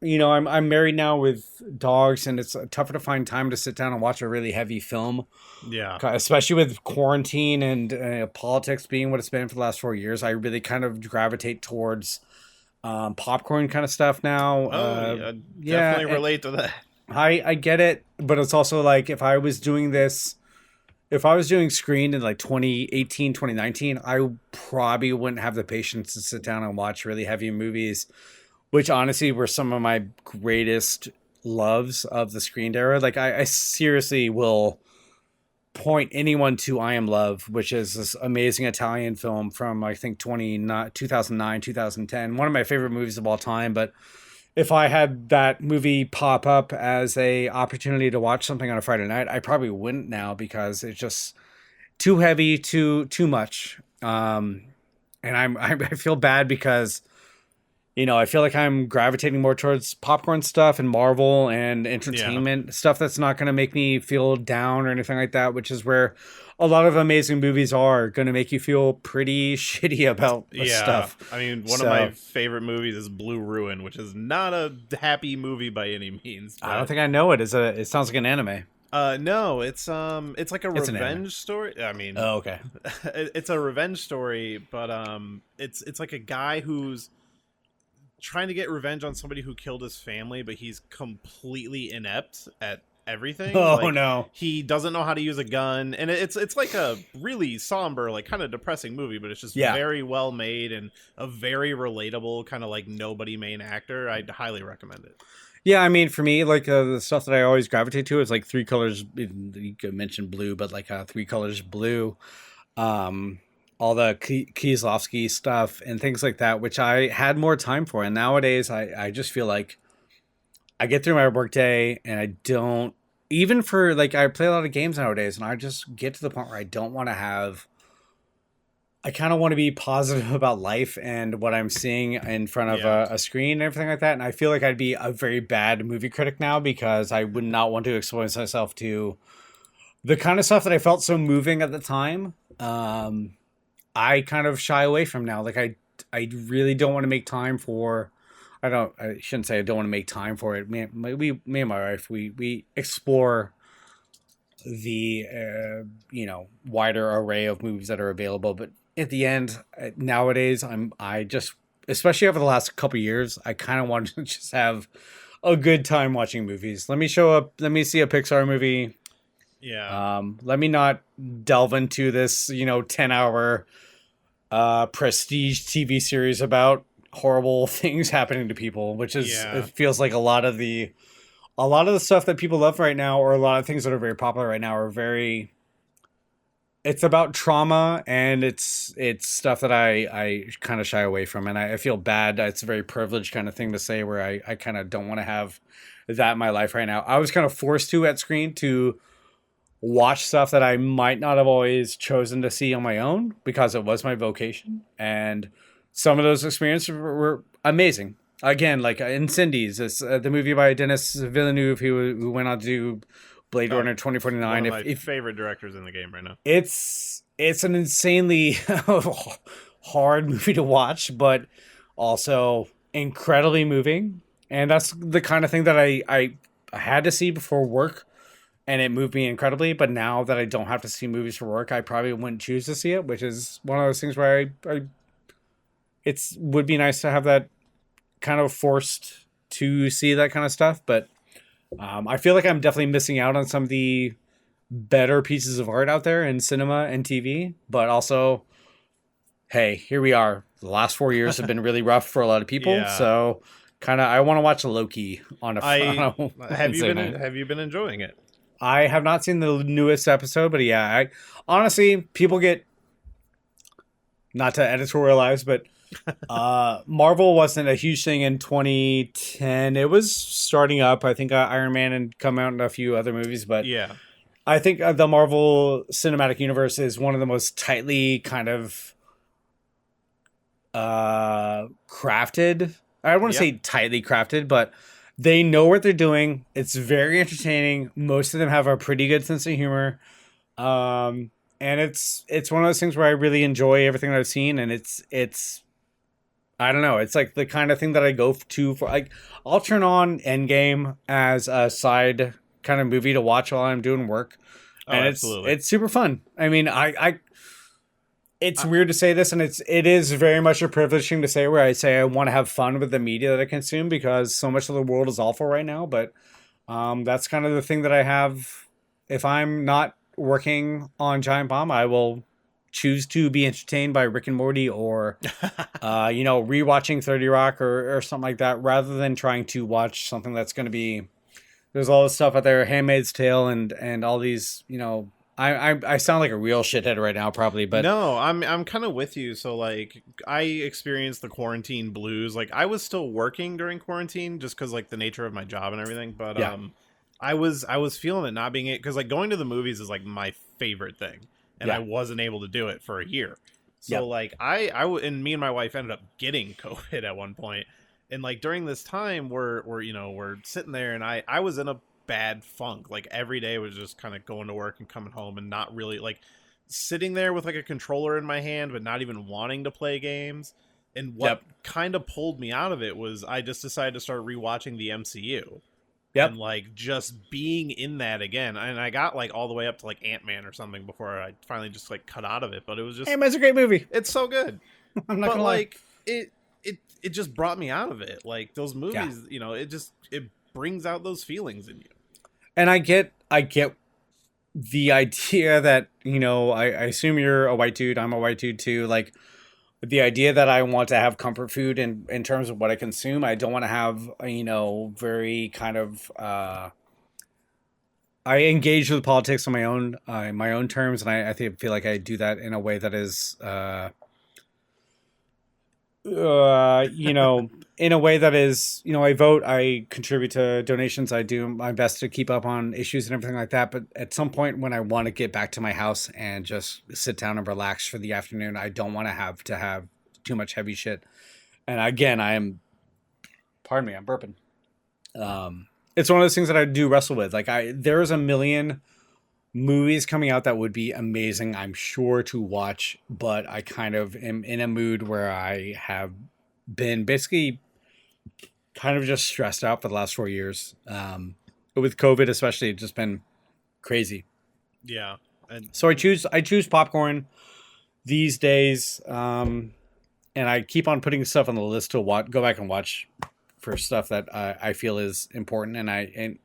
I'm married now with dogs, and it's tougher to find time to sit down and watch a really heavy film, Yeah. especially with quarantine and politics being what it's been for the last 4 years. I really kind of gravitate towards popcorn kind of stuff now. Oh, yeah, Yeah, definitely relate to that. I get it, but it's also like if I was doing this, if I was doing Screen in like 2018, 2019, I probably wouldn't have the patience to sit down and watch really heavy movies, which honestly were some of my greatest loves of the Screen era. Like I seriously will point anyone to I Am Love, which is this amazing Italian film from I think 2009, 2010. One of my favorite movies of all time. But if I had that movie pop up as a opportunity to watch something on a Friday night, I probably wouldn't now because it's just too heavy, too much. And I feel bad because I feel like I'm gravitating more towards popcorn stuff and Marvel and Yeah. entertainment stuff that's not going to make me feel down or anything like that, which is where a lot of amazing movies are going to make you feel pretty shitty about Yeah. stuff. I mean, one of my So favorite movies is Blue Ruin, which is not a happy movie by any means, I don't but think I know it. It sounds like an anime. no, it's like a It's an anime. revenge story. I mean, Oh, okay. it's a revenge story, but it's like a guy who's trying to get revenge on somebody who killed his family, but he's completely inept at everything. Oh Like, no. he doesn't know how to use a gun, and it's like a really somber, like kind of depressing movie, but it's just Yeah. very well made and a very relatable kind of like nobody main actor. I'd highly recommend it. Yeah, I mean, for me, like the stuff that I always gravitate to is like Three Colors. You could mention blue, but like Three Colors Blue, um, all the Kieslowski stuff and things like that, which I had more time for. And nowadays, I just feel like I get through my workday and I don't even for like I play a lot of games nowadays, and I just get to the point where I don't want to have. I kind of want to be positive about life and what I'm seeing in front of Yeah. a screen and everything like that. And I feel like I'd be a very bad movie critic now because I would not want to expose myself to the kind of stuff that I felt so moving at the time. I kind of shy away from now. Like I really don't want to make time for. I shouldn't say I don't want to make time for it. Me and my wife, we explore the wider array of movies that are available, but at the end nowadays I just, especially over the last couple years, I kind of want to just have a good time watching movies. Let me see a Pixar movie. Yeah. Let me not delve into this 10-hour prestige TV series about horrible things happening to people, which is Yeah. it feels like a lot of the stuff that people love right now, or a lot of things that are very popular right now, are very. It's about trauma, and it's stuff that I kind of shy away from, and I feel bad. It's a very privileged kind of thing to say, where I kind of don't want to have that in my life right now. I was kind of forced to at screen to watch stuff that I might not have always chosen to see on my own because it was my vocation, and some of those experiences were amazing. Again, like Incendies, it's the movie by Denis Villeneuve, who went on to do Blade Oh, Runner one 2049. of my If favorite directors in the game right now. it's an insanely hard movie to watch, but also incredibly moving, and that's the kind of thing that I had to see before work, and it moved me incredibly. But now that I don't have to see movies for work, I probably wouldn't choose to see it, which is one of those things where I it's would be nice to have that kind of forced to see that kind of stuff, but I feel like I'm definitely missing out on some of the better pieces of art out there in cinema and TV. But also, hey, here we are. The last 4 years have been really rough for a lot of people, Yeah. so kind of I want to watch Loki on a. I on a have you Wednesday been night. have you been enjoying it? I have not seen the newest episode, but yeah, I honestly people get not to editorialize, but Marvel wasn't a huge thing in 2010. It was starting up. I think Iron Man had come out in a few other movies, but Yeah. I think the Marvel Cinematic Universe is one of the most tightly kind of crafted. I don't want to Yeah. say tightly crafted, but they know what they're doing. It's very entertaining. Most of them have a pretty good sense of humor. And it's one of those things where I really enjoy everything that I've seen, and it's I don't know. It's like the kind of thing that I go to for like I'll turn on Endgame as a side kind of movie to watch while I'm doing work, Oh, and absolutely. it's super fun. I mean, I it's weird to say this, and it is very much a privilege thing to say, where I say I want to have fun with the media that I consume because so much of the world is awful right now. But that's kind of the thing that I have. If I'm not working on Giant Bomb, I will choose to be entertained by Rick and Morty or rewatching 30 Rock or something like that, rather than trying to watch something that's going to be. There's all this stuff out there, Handmaid's Tale, and all these. I sound like a real shithead right now, probably, but No, I'm kind of with you. So like I experienced the quarantine blues. Like I was still working during quarantine just cuz like the nature of my job and everything, but Yeah. I was feeling it not being it cuz like going to the movies is like my favorite thing, and Yeah. I wasn't able to do it for a year. So Yeah. like and me and my wife ended up getting COVID at one point. And like during this time, we're sitting there, and I was in a bad funk. Like every day was just kind of going to work and coming home and not really like sitting there with like a controller in my hand, but not even wanting to play games. And what kind of pulled me out of it was I just decided to start rewatching the MCU. Yep. And like just being in that again. And I got like all the way up to like Ant-Man or something before I finally just like cut out of it. But it was just Ant-Man's a great movie. It's so good. I'm not gonna lie. Like it just brought me out of it. Like those movies, it brings out those feelings in you. And I get the idea that, I assume you're a white dude, I'm a white dude too. Like the idea that I want to have comfort food in terms of what I consume. I don't want to have, very kind of, I engage with politics on my own terms. And I feel like I do that in a way that is, in a way that is, I vote, I contribute to donations, I do my best to keep up on issues and everything like that. But at some point when I want to get back to my house and just sit down and relax for the afternoon, I don't want to have too much heavy shit. And again, I'm burping. It's one of those things that I do wrestle with. Like there's a million movies coming out that would be amazing, I'm sure, to watch, but I kind of am in a mood where I have been basically kind of just stressed out for the last 4 years. With COVID especially, it's just been crazy. Yeah. And so I choose popcorn these days, and I keep on putting stuff on the list to go back and watch for stuff that I feel is important.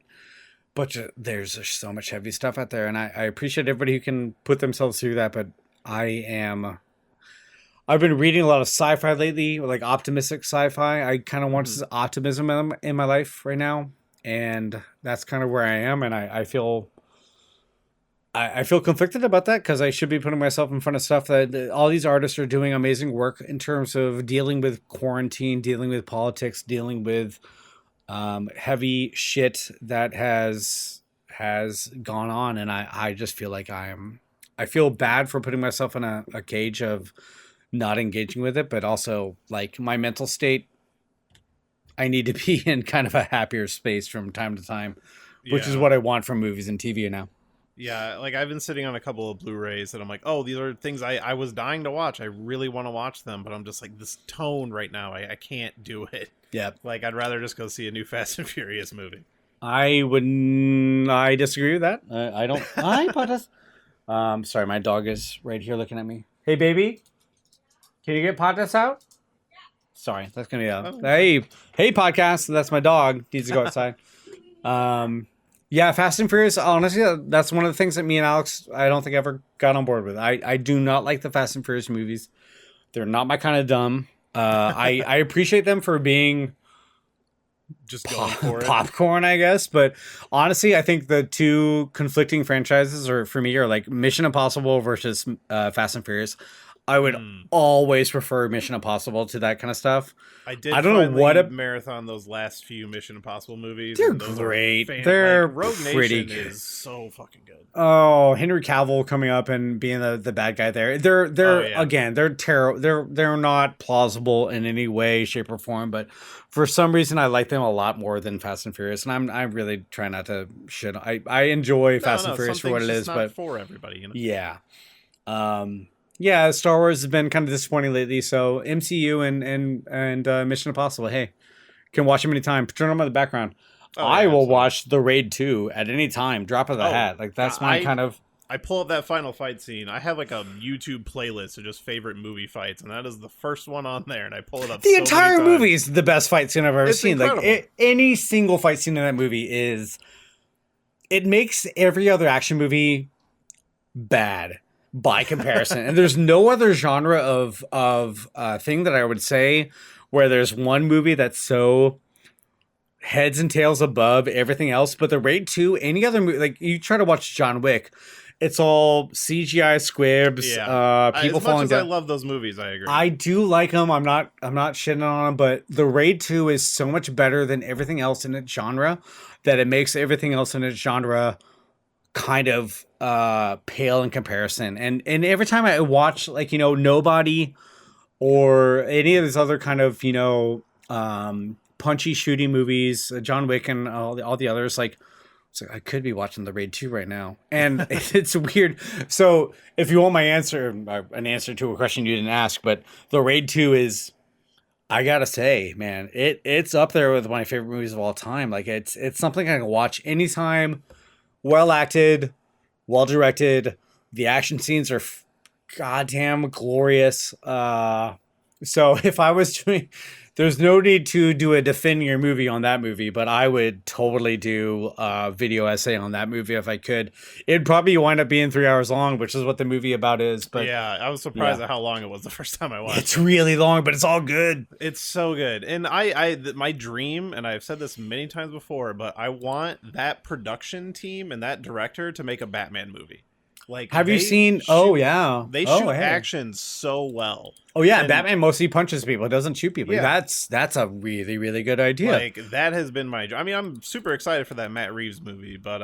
But there's just so much heavy stuff out there, and I appreciate everybody who can put themselves through that. But I've been reading a lot of sci-fi lately, like optimistic sci-fi. I kind of want some optimism in my life right now, and that's kind of where I am. And I feel conflicted about that because I should be putting myself in front of stuff that all these artists are doing amazing work in terms of dealing with quarantine, dealing with politics, dealing with heavy shit that has gone on. And I just feel like I feel bad for putting myself in a cage of not engaging with it, but also like my mental state, I need to be in kind of a happier space from time to time, which is what I want from movies and TV now. Yeah, like I've been sitting on a couple of Blu-rays that I'm like, oh, these are things I was dying to watch. I really want to watch them, but I'm just like, this tone right now, I can't do it. Yeah. Like, I'd rather just go see a new Fast and Furious movie. I disagree with that. I don't. Hi, Potus. Sorry, my dog is right here looking at me. Hey, baby. Can you get Potus out? Yeah. Sorry, that's going to be Hey, podcast. That's my dog. Needs to go outside. Yeah, Fast and Furious, honestly, that's one of the things that me and Alex, I don't think ever got on board with. I do not like the Fast and Furious movies. They're not my kind of dumb. I appreciate them for being just going for it. Popcorn, I guess. But honestly, I think the two conflicting franchises for me are like Mission Impossible versus Fast and Furious. I would always prefer Mission Impossible to that kind of stuff. I don't know what marathon those last few Mission Impossible movies. They're those great. They're like, Rogue pretty Nation good. is so fucking good. Oh, Henry Cavill coming up and being the bad guy there. Again, they're terrible. They're not plausible in any way, shape, or form. But for some reason, I like them a lot more than Fast and Furious. And I'm really trying not to shit. I enjoy Fast and Furious for what it is, but for everybody, you know. Yeah. Yeah, Star Wars has been kind of disappointing lately. So MCU and Mission Impossible, hey, can watch them anytime. Turn them on the background. I will watch The Raid 2 at any time. Drop of the hat. Like that's my kind of. I pull up that final fight scene. I have like a YouTube playlist of just favorite movie fights, and that is the first one on there. And I pull it up. The entire movie is the best fight scene I've ever seen. Incredible. Like any single fight scene in that movie is. It makes every other action movie bad. By comparison, and there's no other genre of thing that I would say where there's one movie that's so heads and tails above everything else. But The Raid 2, any other movie, like you try to watch John Wick, it's all CGI squibs. Yeah. People falling down. I love those movies. I agree. I do like them. I'm not shitting on them, but The Raid 2 is so much better than everything else in its genre that it makes everything else in its genre kind of pale in comparison. And every time I watch, like, Nobody or any of these other kind of, punchy shooting movies, John Wick and all the others. Like, so I could be watching The Raid 2 right now. And it's weird. So if you want my answer, an answer to a question you didn't ask, but The Raid 2 is, I gotta say, man, it's up there with my favorite movies of all time. Like it's something I can watch anytime. Well acted, well directed. The action scenes are goddamn glorious. So if I was doing, there's no need to do a defend your movie on that movie, but I would totally do a video essay on that movie if I could. It'd probably wind up being 3 hours long, which is what the movie about is. But yeah, I was surprised at how long it was the first time I watched. It's really long, but it's all good. It's so good. And my dream, and I've said this many times before, but I want that production team and that director to make a Batman movie. Like, have you seen? Oh yeah, they shoot action so well. Oh yeah, and Batman mostly punches people; it doesn't shoot people. Yeah. That's a really really good idea. Like that has been my. I mean, I'm super excited for that Matt Reeves movie, but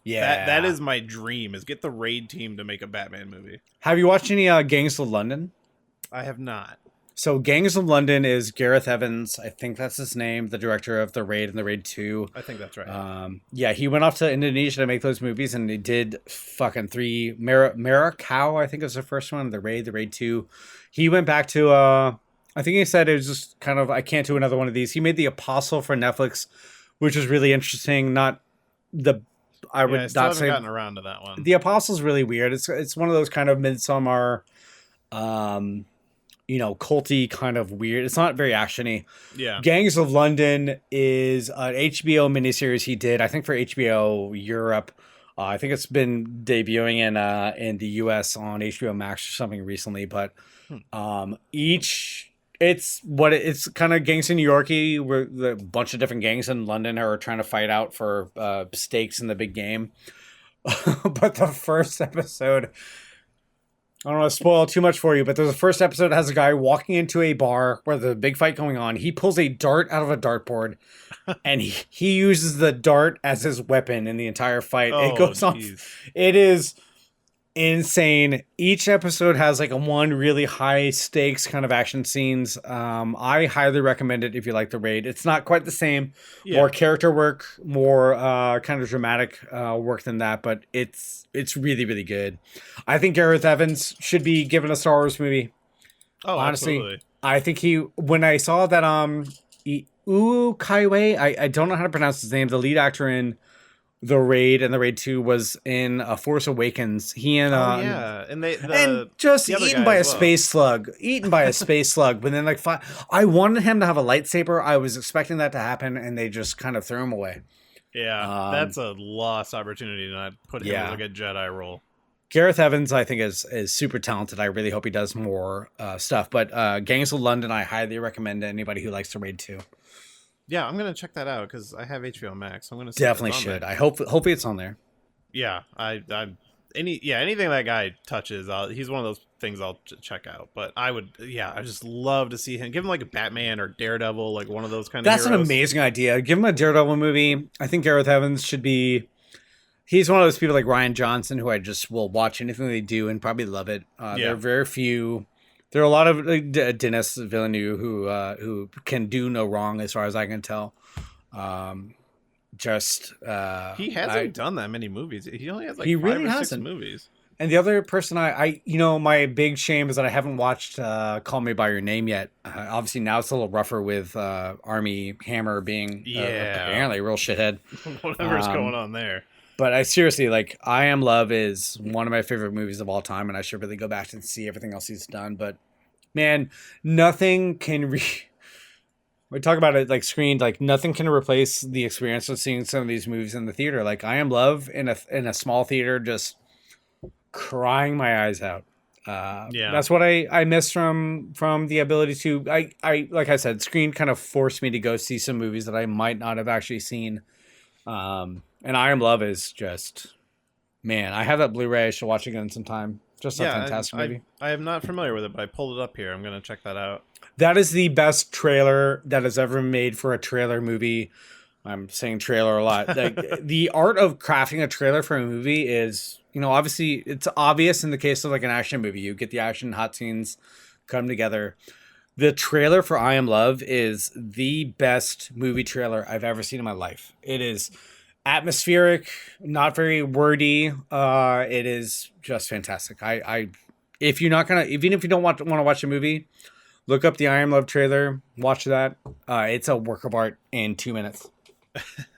yeah, that is my dream: is get the Raid team to make a Batman movie. Have you watched any Gangs of London? I have not. So Gangs of London is Gareth Evans, I think that's his name, the director of The Raid and The Raid 2. I think that's right. Yeah, he went off to Indonesia to make those movies, and he did fucking 3. Maracau, I think was the first one. The Raid 2. He went back to, I think he said it was just kind of, I can't do another one of these. He made The Apostle for Netflix, which is really interesting. Not the, I would still not haven't say. gotten around to that one. The Apostle's really weird. It's one of those kind of Midsommar, culty kind of weird. It's not very actiony. Yeah. Gangs of London is an HBO miniseries he did, I think for HBO Europe. I think it's been debuting in the US on HBO Max or something recently. But it's kind of gangs in New York-y, where the bunch of different gangs in London are trying to fight out for stakes in the big game. But the first episode, I don't want to spoil too much for you, but there's the first episode that has a guy walking into a bar where there's a big fight going on. He pulls a dart out of a dartboard, and he uses the dart as his weapon in the entire fight. It goes on. It is insane. Each episode has like one really high stakes kind of action scenes. I highly recommend it if you like The Raid. It's not quite the same, more character work, more kind of dramatic work than that, but it's really really good. I think Gareth Evans should be given a Star Wars movie. Oh, honestly, absolutely. I think when I saw that Uu Kaiwei, I don't know how to pronounce his name, the lead actor in The Raid and The Raid 2 was in Force Awakens. He and and just eaten by a space slug. Eaten by a space slug. But then I wanted him to have a lightsaber. I was expecting that to happen, and they just kind of threw him away. Yeah, that's a lost opportunity to not put him in like a Jedi role. Gareth Evans, I think, is super talented. I really hope he does more stuff. But Gangs of London, I highly recommend to anybody who likes The Raid 2. Yeah, I'm gonna check that out because I have HBO Max. I'm gonna definitely should. There. I hopefully it's on there. Yeah, anything that guy touches, he's one of those things I'll check out. But I just love to see him. Give him like a Batman or Daredevil, like one of those kind of. That's an amazing idea. Give him a Daredevil movie. I think Gareth Evans should be. He's one of those people like Ryan Johnson who I just will watch anything they do and probably love it. There are very few. There are a lot of Denis Villeneuve who can do no wrong as far as I can tell. He hasn't done that many movies. He only has like he 5 really or 6 hasn't. movies. And the other person my big shame is that I haven't watched Call Me by Your Name yet. Obviously now it's a little rougher with Army Hammer being apparently a real shithead. Whatever's going on there. But I seriously, I Am Love is one of my favorite movies of all time, and I should really go back and see everything else he's done. But man, nothing can we talk about it screened, nothing can replace the experience of seeing some of these movies in the theater. Like I Am Love in a small theater, just crying my eyes out. That's what I miss from the ability to I like I said, screen kind of forced me to go see some movies that I might not have actually seen. And I Am Love is just, man, I have that Blu-ray. I should watch again sometime. Just a fantastic movie. I am not familiar with it, but I pulled it up here. I'm going to check that out. That is the best trailer that has ever made for a trailer movie. I'm saying trailer a lot. The art of crafting a trailer for a movie is, obviously it's obvious in the case of an action movie. You get the action hot scenes come together. The trailer for I Am Love is the best movie trailer I've ever seen in my life. It is atmospheric, not very wordy. It is just fantastic. If you're not gonna, even if you don't want to watch a movie, look up the I Am Love trailer, watch that. It's a work of art in 2 minutes.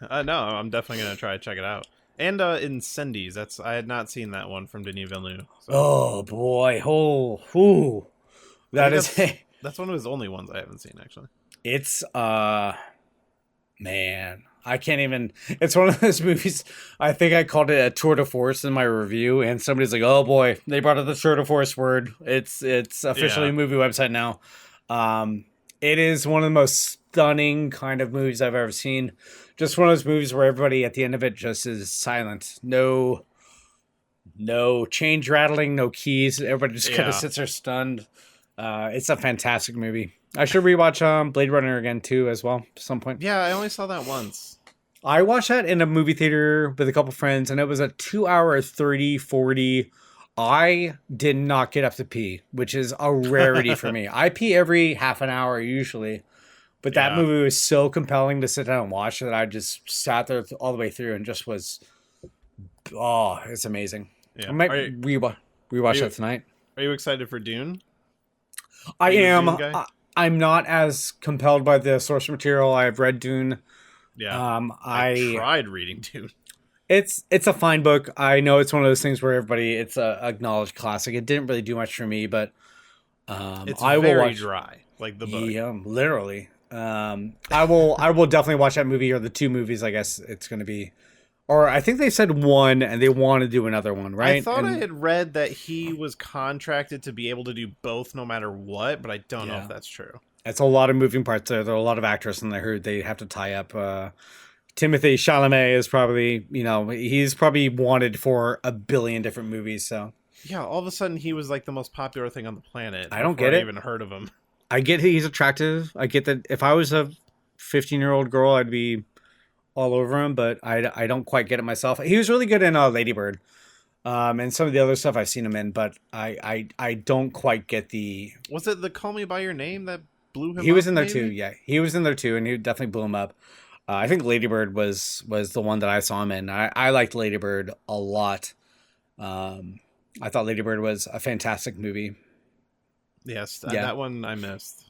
No, I'm definitely gonna try to check it out. And Incendies. I had not seen that one from Denis Villeneuve. So. Oh boy, oh, that is. That's one of his only ones I haven't seen, actually. It's man, I can't even. It's one of those movies. I think I called it a tour de force in my review, and somebody's like, "Oh boy, they brought up the tour de force word." It's officially a movie website now. It is one of the most stunning kind of movies I've ever seen. Just one of those movies where everybody at the end of it just is silent. No change rattling, no keys. Everybody just kind of sits there stunned. It's a fantastic movie. I should rewatch Blade Runner again too, as well, at some point. Yeah, I only saw that once. I watched that in a movie theater with a couple friends, and it was a 2 hour 30-40. I did not get up to pee, which is a rarity for me. I pee every half an hour usually, but that movie was so compelling to sit down and watch that I just sat there all the way through and just was, oh, it's amazing. Yeah. I might rewatch that tonight. Are you excited for Dune? I am. I'm not as compelled by the source material. I've read Dune. Yeah. I tried reading Dune. It's a fine book. I know it's one of those things where it's a acknowledged classic. It didn't really do much for me, but it's very dry, like the book. Yeah, literally. I will definitely watch that movie, or the two movies. I guess it's going to be. Or I think they said one, and they want to do another one, right? I thought I had read that he was contracted to be able to do both no matter what, but I don't know if that's true. It's a lot of moving parts there. There are a lot of actors, and I heard they have to tie up. Timothée Chalamet is probably, he's probably wanted for a billion different movies. So yeah, all of a sudden he was like the most popular thing on the planet. I don't get it. I even heard of him. I get he's attractive. I get that if I was a 15-year-old girl, I'd be all over him, but I don't quite get it myself. He was really good in Lady Bird, and some of the other stuff I've seen him in, but I don't quite get the. Was it the Call Me by Your Name that blew him? He was in there too. Yeah, he was in there too, and he definitely blew him up. I think Lady Bird was the one that I saw him in. I liked Lady Bird a lot. I thought Lady Bird was a fantastic movie. Yes, that one I missed.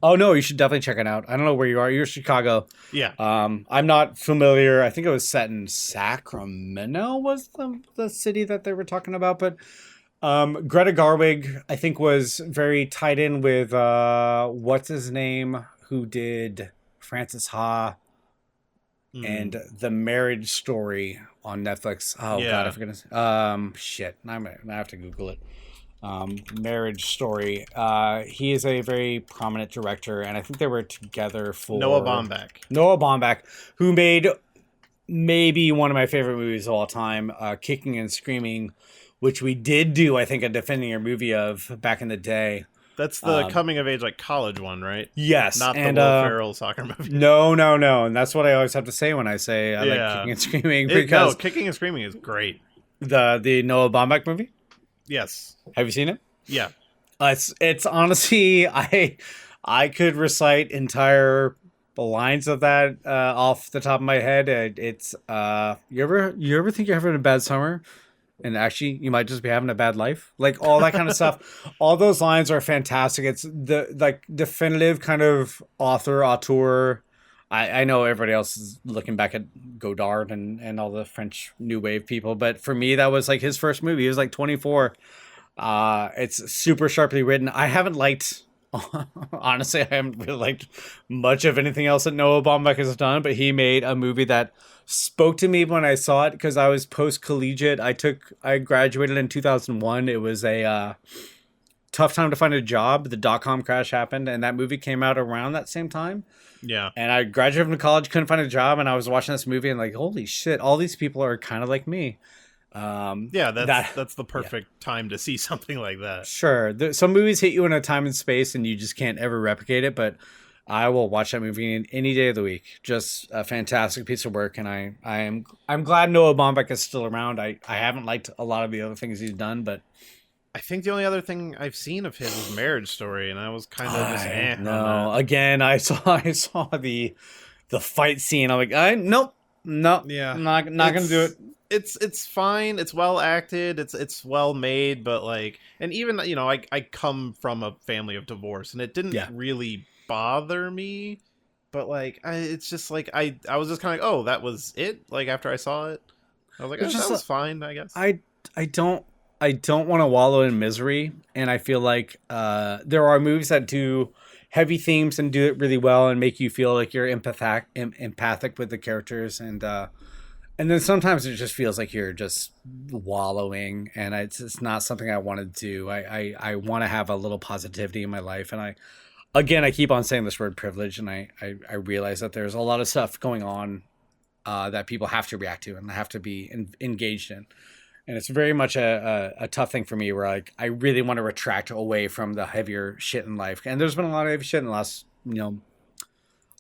Oh no, you should definitely check it out. I don't know where you are. You're Chicago. Yeah. I'm not familiar. I think it was set in Sacramento was the city that they were talking about, but Greta Garwig I think was very tied in with what's his name, who did Francis Ha and The Marriage Story on Netflix. Oh god, I forgot. Shit. I'm gonna have to Google it. Marriage Story. He is a very prominent director, and I think they were together for Noah Baumbach, who made maybe one of my favorite movies of all time, Kicking and Screaming, which we did do, I think, a Defending Your movie of back in the day. That's the coming of age, like college one, right? Yes, not the Will Ferrell soccer movie. No, and that's what I always have to say when I say I like Kicking and Screaming, because Kicking and Screaming is great. The Noah Baumbach movie. Yes. Have you seen it? Yeah. It's honestly, I could recite entire lines of that off the top of my head. It's you ever think you're having a bad summer, and actually you might just be having a bad life, like all that kind of stuff. All those lines are fantastic. It's the like definitive kind of auteur. I know everybody else is looking back at Godard and all the French New Wave people, but for me, that was like his first movie. He was like 24. It's super sharply written. I haven't liked, honestly, I haven't really liked much of anything else that Noah Baumbach has done, but he made a movie that spoke to me when I saw it because I was post-collegiate. I graduated in 2001. It was a tough time to find a job. The dot-com crash happened, and that movie came out around that same time. Yeah. And I graduated from college, couldn't find a job, and I was watching this movie and like, holy shit, all these people are kind of like me. That's the perfect time to see something like that. Sure. Some movies hit you in a time and space and you just can't ever replicate it, but I will watch that movie any day of the week. Just a fantastic piece of work, and I'm glad Noah Baumbach is still around. I haven't liked a lot of the other things he's done, but I think the only other thing I've seen of his was Marriage Story, and I was kind of just on No, that. again, I saw the fight scene. I'm like, nope, nope, Yeah, not gonna do it. It's fine. It's well acted. It's well made, but like, and even I come from a family of divorce, and it didn't Yeah. really bother me. But like, it's just like I was just kind of like, oh, that was it. Like after I saw it, I was like, It's that just was fine, I guess. I don't want to wallow in misery, and I feel like there are movies that do heavy themes and do it really well and make you feel like you're empathic with the characters, and then sometimes it just feels like you're just wallowing, and it's not something I want to do. I want to have a little positivity in my life, and I keep on saying this word privilege, and I realize that there's a lot of stuff going on that people have to react to and have to be engaged in. And it's very much a tough thing for me where like I really want to retract away from the heavier shit in life. And there's been a lot of heavy shit in the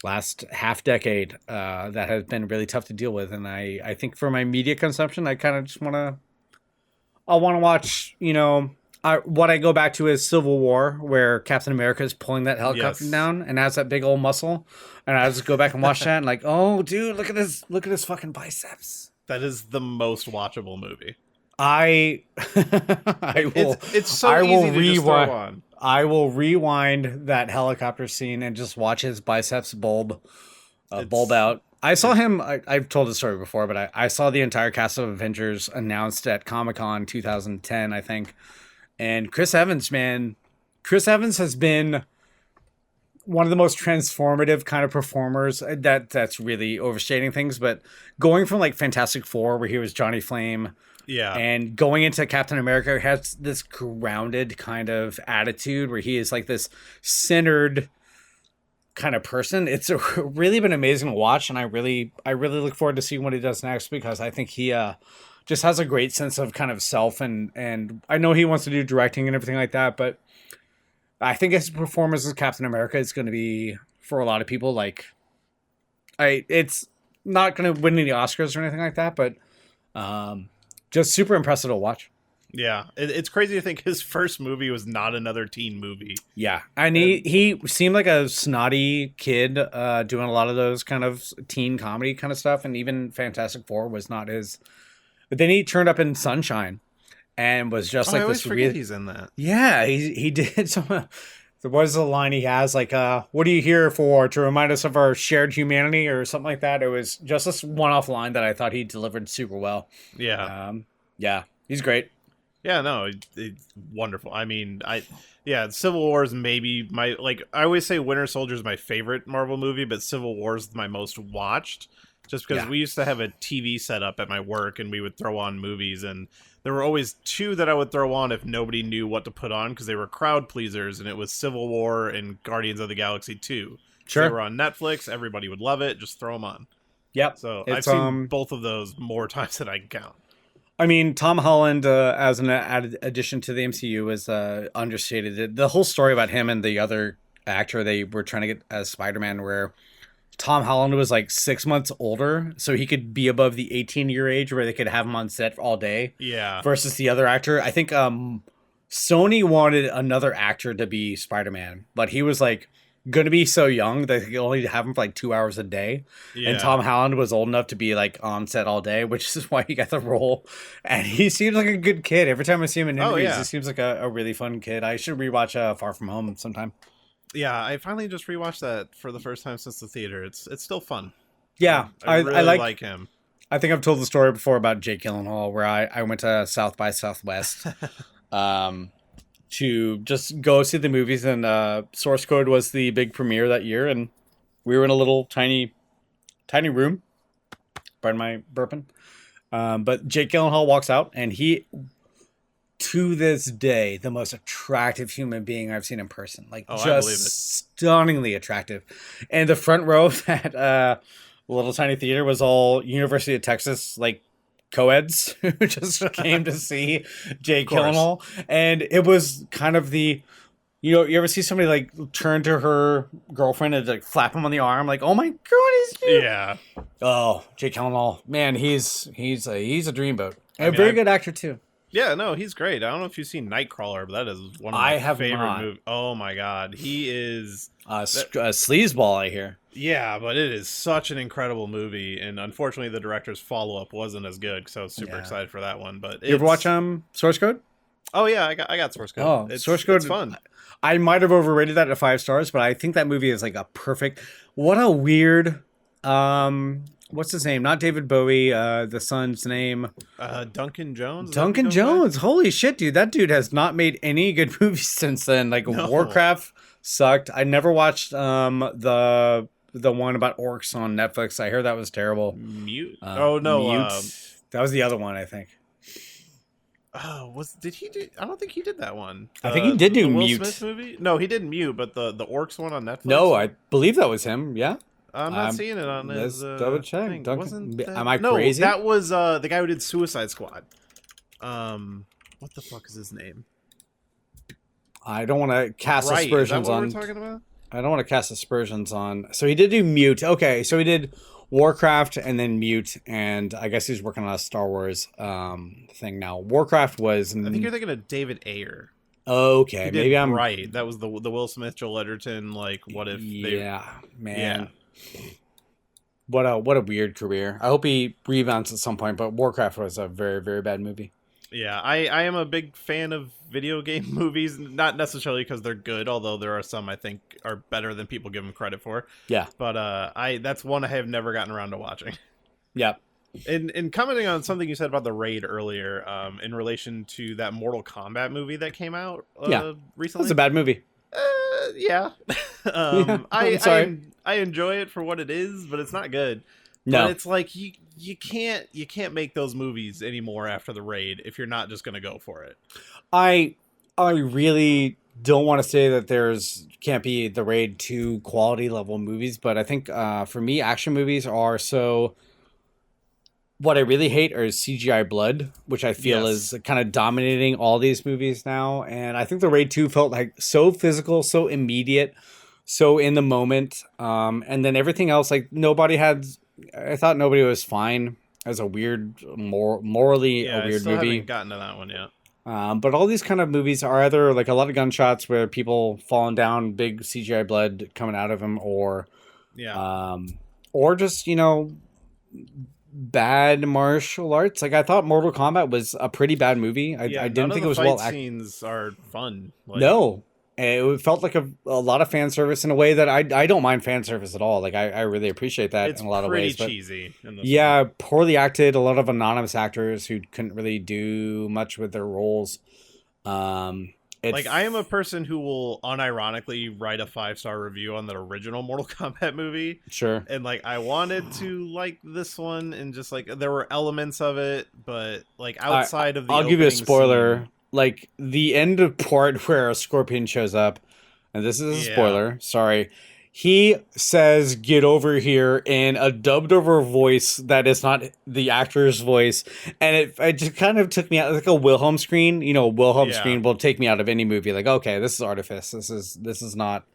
last half decade that has been really tough to deal with. And I think for my media consumption, I kind of just want to watch, what I go back to is Civil War, where Captain America is pulling that helicopter Yes. down and has that big old muscle. And I just go back and watch that and like, oh dude, look at his fucking biceps. That is the most watchable movie. I will. It's so I will easy to just throw rewind. on. I will rewind that helicopter scene and just watch his biceps bulb out. I saw him. I've told the story before, but I saw the entire cast of Avengers announced at Comic-Con 2010, I think. And Chris Evans, man, Chris Evans has been one of the most transformative kind of performers. That's really overstating things, but going from like Fantastic Four, where he was Johnny Flame, Yeah. and going into Captain America, has this grounded kind of attitude where he is like this centered kind of person. It's really been amazing to watch, and I really look forward to seeing what he does next, because I think he just has a great sense of kind of self, and I know he wants to do directing and everything like that, but I think his performance as Captain America is going to be, for a lot of people, like it's not going to win any Oscars or anything like that, but just super impressive to watch. Yeah, it's crazy to think his first movie was not another teen movie. Yeah, and he seemed like a snotty kid doing a lot of those kind of teen comedy kind of stuff, and even Fantastic Four was not his. But then he turned up in Sunshine, and was just I like always this forget real. he's in that. Yeah, he did some. What is the line he has? Like, what are you here for? To remind us of our shared humanity, or something like that. It was just this one-off line that I thought he delivered super well. Yeah. Yeah, he's great. Yeah, no, it's wonderful. I mean, Civil War is maybe my, like, I always say Winter Soldier is my favorite Marvel movie, but Civil War is my most watched, just because we used to have a TV set up at my work, and we would throw on movies, and there were always two that I would throw on if nobody knew what to put on, because they were crowd pleasers, and it was Civil War and Guardians of the Galaxy 2. Sure. They were on Netflix, everybody would love it, just throw them on. Yep. So I've seen both of those more times than I can count. I mean, Tom Holland as an added addition to the MCU is understated. The whole story about him and the other actor they were trying to get as Spider-Man, where Tom Holland was like 6 months older, so he could be above the 18-year age where they could have him on set all day. Yeah. Versus the other actor. I think Sony wanted another actor to be Spider-Man, but he was like going to be so young that they could only have him for like 2 hours a day. Yeah. And Tom Holland was old enough to be like on set all day, which is why he got the role. And he seems like a good kid. Every time I see him in interviews, he seems like a really fun kid. I should rewatch Far From Home sometime. Yeah, I finally just rewatched that for the first time since the theater. It's still fun. Yeah, I really like him. I think I've told the story before about Jake Gyllenhaal, where I went to South by Southwest to just go see the movies, and Source Code was the big premiere that year, and we were in a little tiny room. Pardon my burping. But Jake Gyllenhaal walks out, and he, to this day, the most attractive human being I've seen in person. Like, just stunningly attractive. And the front row of that little tiny theater was all University of Texas, like, co-eds who just came to see Jake Gyllenhaal. And it was kind of the, you ever see somebody like turn to her girlfriend and like flap him on the arm, like, oh my god, he's cute. Yeah. Oh, Jake Gyllenhaal, man, he's a dreamboat. And a very good actor too. Yeah, no, he's great. I don't know if you've seen Nightcrawler, but that is one of I my have favorite not. movies. Oh my god, he is. That, Sleazeball, I hear. yeah, but it is such an incredible movie, and unfortunately, the director's follow up wasn't as good. So I was super excited for that one. But you ever watch Source Code? Oh yeah, I got Source Code. Oh, Source Code. It's fun. I might have overrated that to 5 stars, but I think that movie is like a perfect. What a weird. What's his name? Not David Bowie. The son's name. Duncan Jones. Duncan Jones. Holy shit, dude! That dude has not made any good movies since then. Like No. Warcraft sucked. I never watched the one about orcs on Netflix. I heard that was terrible. Mute. Oh no. Mute. That was the other one, I think. Oh, did he do? I don't think he did that one. I think he did do the Will Mute. Smith movie. No, he didn't Mute, but the orcs one on Netflix. No, I believe that was him. Yeah. I'm not seeing it on Let's his. double check. Thing. Duncan, Wasn't am I no, crazy? that was the guy who did Suicide Squad. What the fuck is his name? I don't want to cast Right, aspersions is that what on. we're talking about? I don't want to cast aspersions on. So he did do Mute. Okay, so he did Warcraft and then Mute, and I guess he's working on a Star Wars thing now. Warcraft was. I think you're thinking of David Ayer. Okay, He did maybe I'm right. That was the Will Smith, Joel Edgerton. Like, what if? Yeah, man. Yeah. What a weird career. I hope he rebounds at some point. But Warcraft was a very, very bad movie. Yeah, I am a big fan of video game movies, not necessarily because they're good, although there are some I think are better than people give them credit for. Yeah, But that's one I have never gotten around to watching. yeah. And commenting on something you said about the Raid earlier, in relation to that Mortal Kombat movie that came out recently. That's a bad movie. Yeah. I'm sorry. I enjoy it for what it is, but it's not good. No, But it's like you can't make those movies anymore after the Raid if you're not just gonna go for it. I really don't want to say that can't be the Raid 2 quality level movies, but I think for me, action movies are so. What I really hate are CGI blood, which I feel is kind of dominating all these movies now. And I think the Raid 2 felt like so physical, so immediate, so in the moment. And then everything else, like I thought nobody was fine as a weird, morally a I weird still movie. haven't gotten to that one yet. But all these kind of movies are either like a lot of gunshots where people falling down, big CGI blood coming out of them, or just, bad martial arts. Like I thought Mortal Kombat was a pretty bad movie. I didn't think it was well acted. Scenes are fun. Like, No. It felt like a lot of fan service in a way that I don't mind fan service at all. Like I really appreciate that in a lot of ways. It's pretty cheesy. Yeah, poorly acted. A lot of anonymous actors who couldn't really do much with their roles. Like I am a person who will unironically write a 5-star review on the original Mortal Kombat movie. Sure. And like I wanted to like this one, and just like there were elements of it, but like outside of the I'll give you a spoiler. Scene, like the end of part where a scorpion shows up, and this is a spoiler. Sorry. He says, "Get over here," in a dubbed over voice that is not the actor's voice. And it just kind of took me out, like a Wilhelm scream. Wilhelm scream will take me out of any movie. Like, okay, this is artifice. This is not.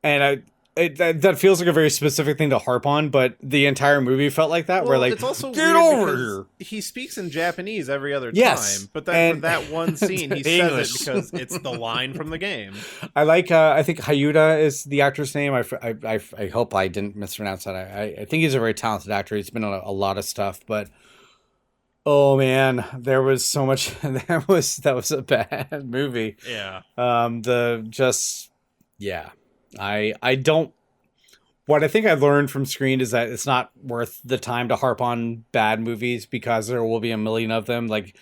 And that feels like a very specific thing to harp on, but the entire movie felt like that. Where like, it's also get over here. He speaks in Japanese every other Yes, time, but then for that one scene, he English. says it because it's the line from the game. I like. I think Hayuda is the actor's name. I hope I didn't mispronounce that. I think he's a very talented actor. He's been on a lot of stuff, but oh man, there was so much. That was a bad movie. Yeah. I don't. What I think I learned from Screen is that it's not worth the time to harp on bad movies because there will be a million of them. Like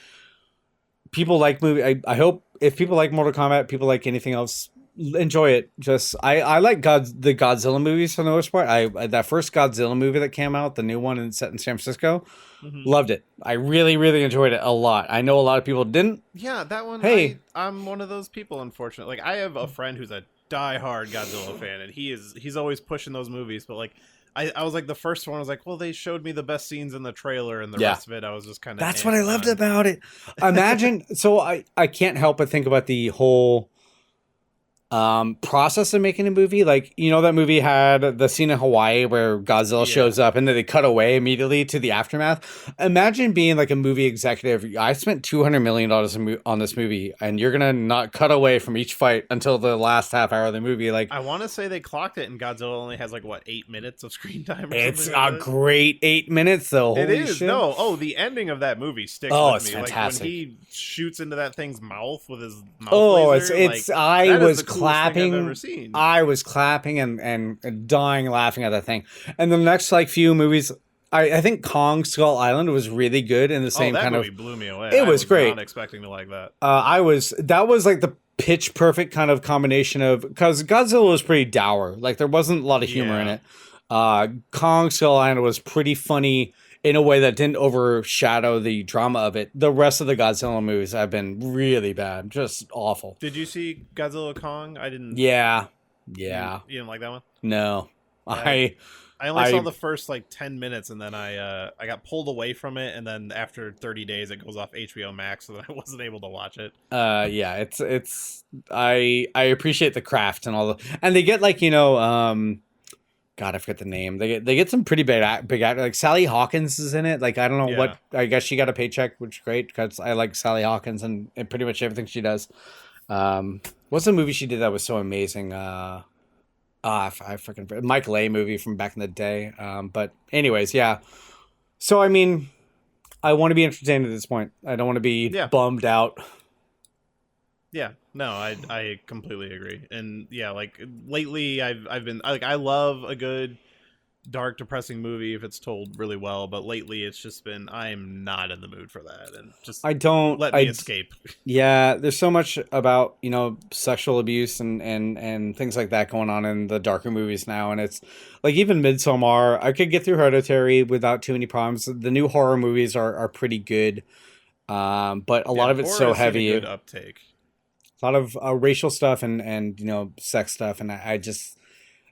people like movie. I hope if people like Mortal Kombat, people like anything else, enjoy it. Just I like the Godzilla movies for the most part. That first Godzilla movie that came out, the new one set in San Francisco, loved it. I really, really enjoyed it a lot. I know a lot of people didn't. Yeah, that one. Hey, I'm one of those people. Unfortunately, like I have a friend who's a diehard Godzilla fan, and he's always pushing those movies. But like, I was like the first one. I was like, well, they showed me the best scenes in the trailer, and the rest of it, I was just kind of. That's what I loved about it. Imagine. So I can't help but think about the whole process of making a movie. Like, you know, that movie had the scene in Hawaii where Godzilla Yeah. shows up and then they cut away immediately to the aftermath. Imagine being like a movie executive. I spent $200 million on this movie, and you're gonna not cut away from each fight until the last half hour of the movie. Like, I want to say they clocked it, and Godzilla only has like what 8 minutes of screen time. Or it's something a like that. great 8 minutes though. It Holy is. shit. No. Oh, the ending of that movie sticks Oh, with it's me. fantastic. Like when he shoots into that thing's mouth with his mouth. Oh, laser, it's like, I that is was the coolest thing I've clapping. ever seen. I was clapping and dying laughing at that thing. And the next like few movies, I think Kong Skull Island was really good in the same that kind movie of. blew me away. It I was great. Not expecting to like that. That was like the pitch perfect kind of combination of, because Godzilla was pretty dour. Like there wasn't a lot of humor in Yeah. it. Kong Skull Island was pretty funny in a way that didn't overshadow the drama of it. The rest of the Godzilla movies have been really bad, just awful. Did you see Godzilla Kong? I didn't. Yeah. You didn't like that one? No. I only saw I- the first like 10 minutes, and then I got pulled away from it, and then after 30 days it goes off HBO Max, so that I wasn't able to watch it. Yeah, it's I appreciate the craft and all the, and they get like, you know, God, I forget the name. They get some pretty big actors. Like Sally Hawkins is in it. Like, I don't know what, I guess she got a paycheck, which is great because I like Sally Hawkins and pretty much everything she does. What's the movie she did that was so amazing? I freaking Mike Leigh movie from back in the day. But anyways, yeah. So I mean, I want to be entertained at this point. I don't want to be bummed out. Yeah, no, I completely agree. And yeah, like lately I've been like, I love a good dark depressing movie if it's told really well, but lately it's just been, I'm not in the mood for that, and just let me escape. Yeah, there's so much about, you know, sexual abuse and things like that going on in the darker movies now, and it's like even Midsommar, I could get through Hereditary without too many problems. The new horror movies are pretty good, but a lot of it's so heavy. Good uptake. A lot of racial stuff and you know, sex stuff, and I just,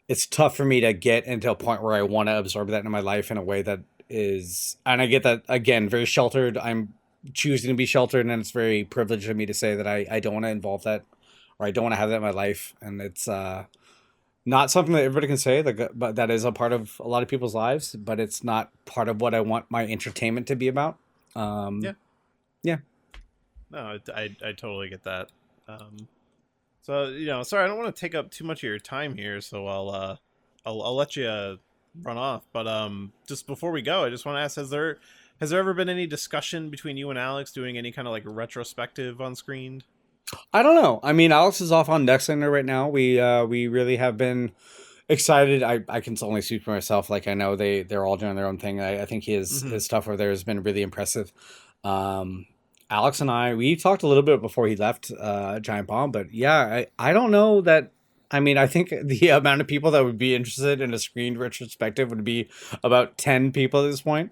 it's tough for me to get into a point where I want to absorb that in my life in a way that is, and I get that, again, very sheltered. I'm choosing to be sheltered, and it's very privileged of me to say that I don't want to involve that, or I don't want to have that in my life, and it's not something that everybody can say, but that is a part of a lot of people's lives, but it's not part of what I want my entertainment to be about. Yeah. No, I totally get that. So, you know, sorry, I don't want to take up too much of your time here, so I'll let you run off. But just before we go, I just want to ask: has there ever been any discussion between you and Alex doing any kind of like retrospective on screen? I don't know. I mean, Alex is off on Nextlander right now. We really have been excited. I can only speak for myself. Like, I know they're all doing their own thing. I think his stuff over there has been really impressive. Alex and we talked a little bit before he left Giant Bomb, but yeah, I don't know that. I mean, I think the amount of people that would be interested in a screened retrospective would be about 10 people at this point.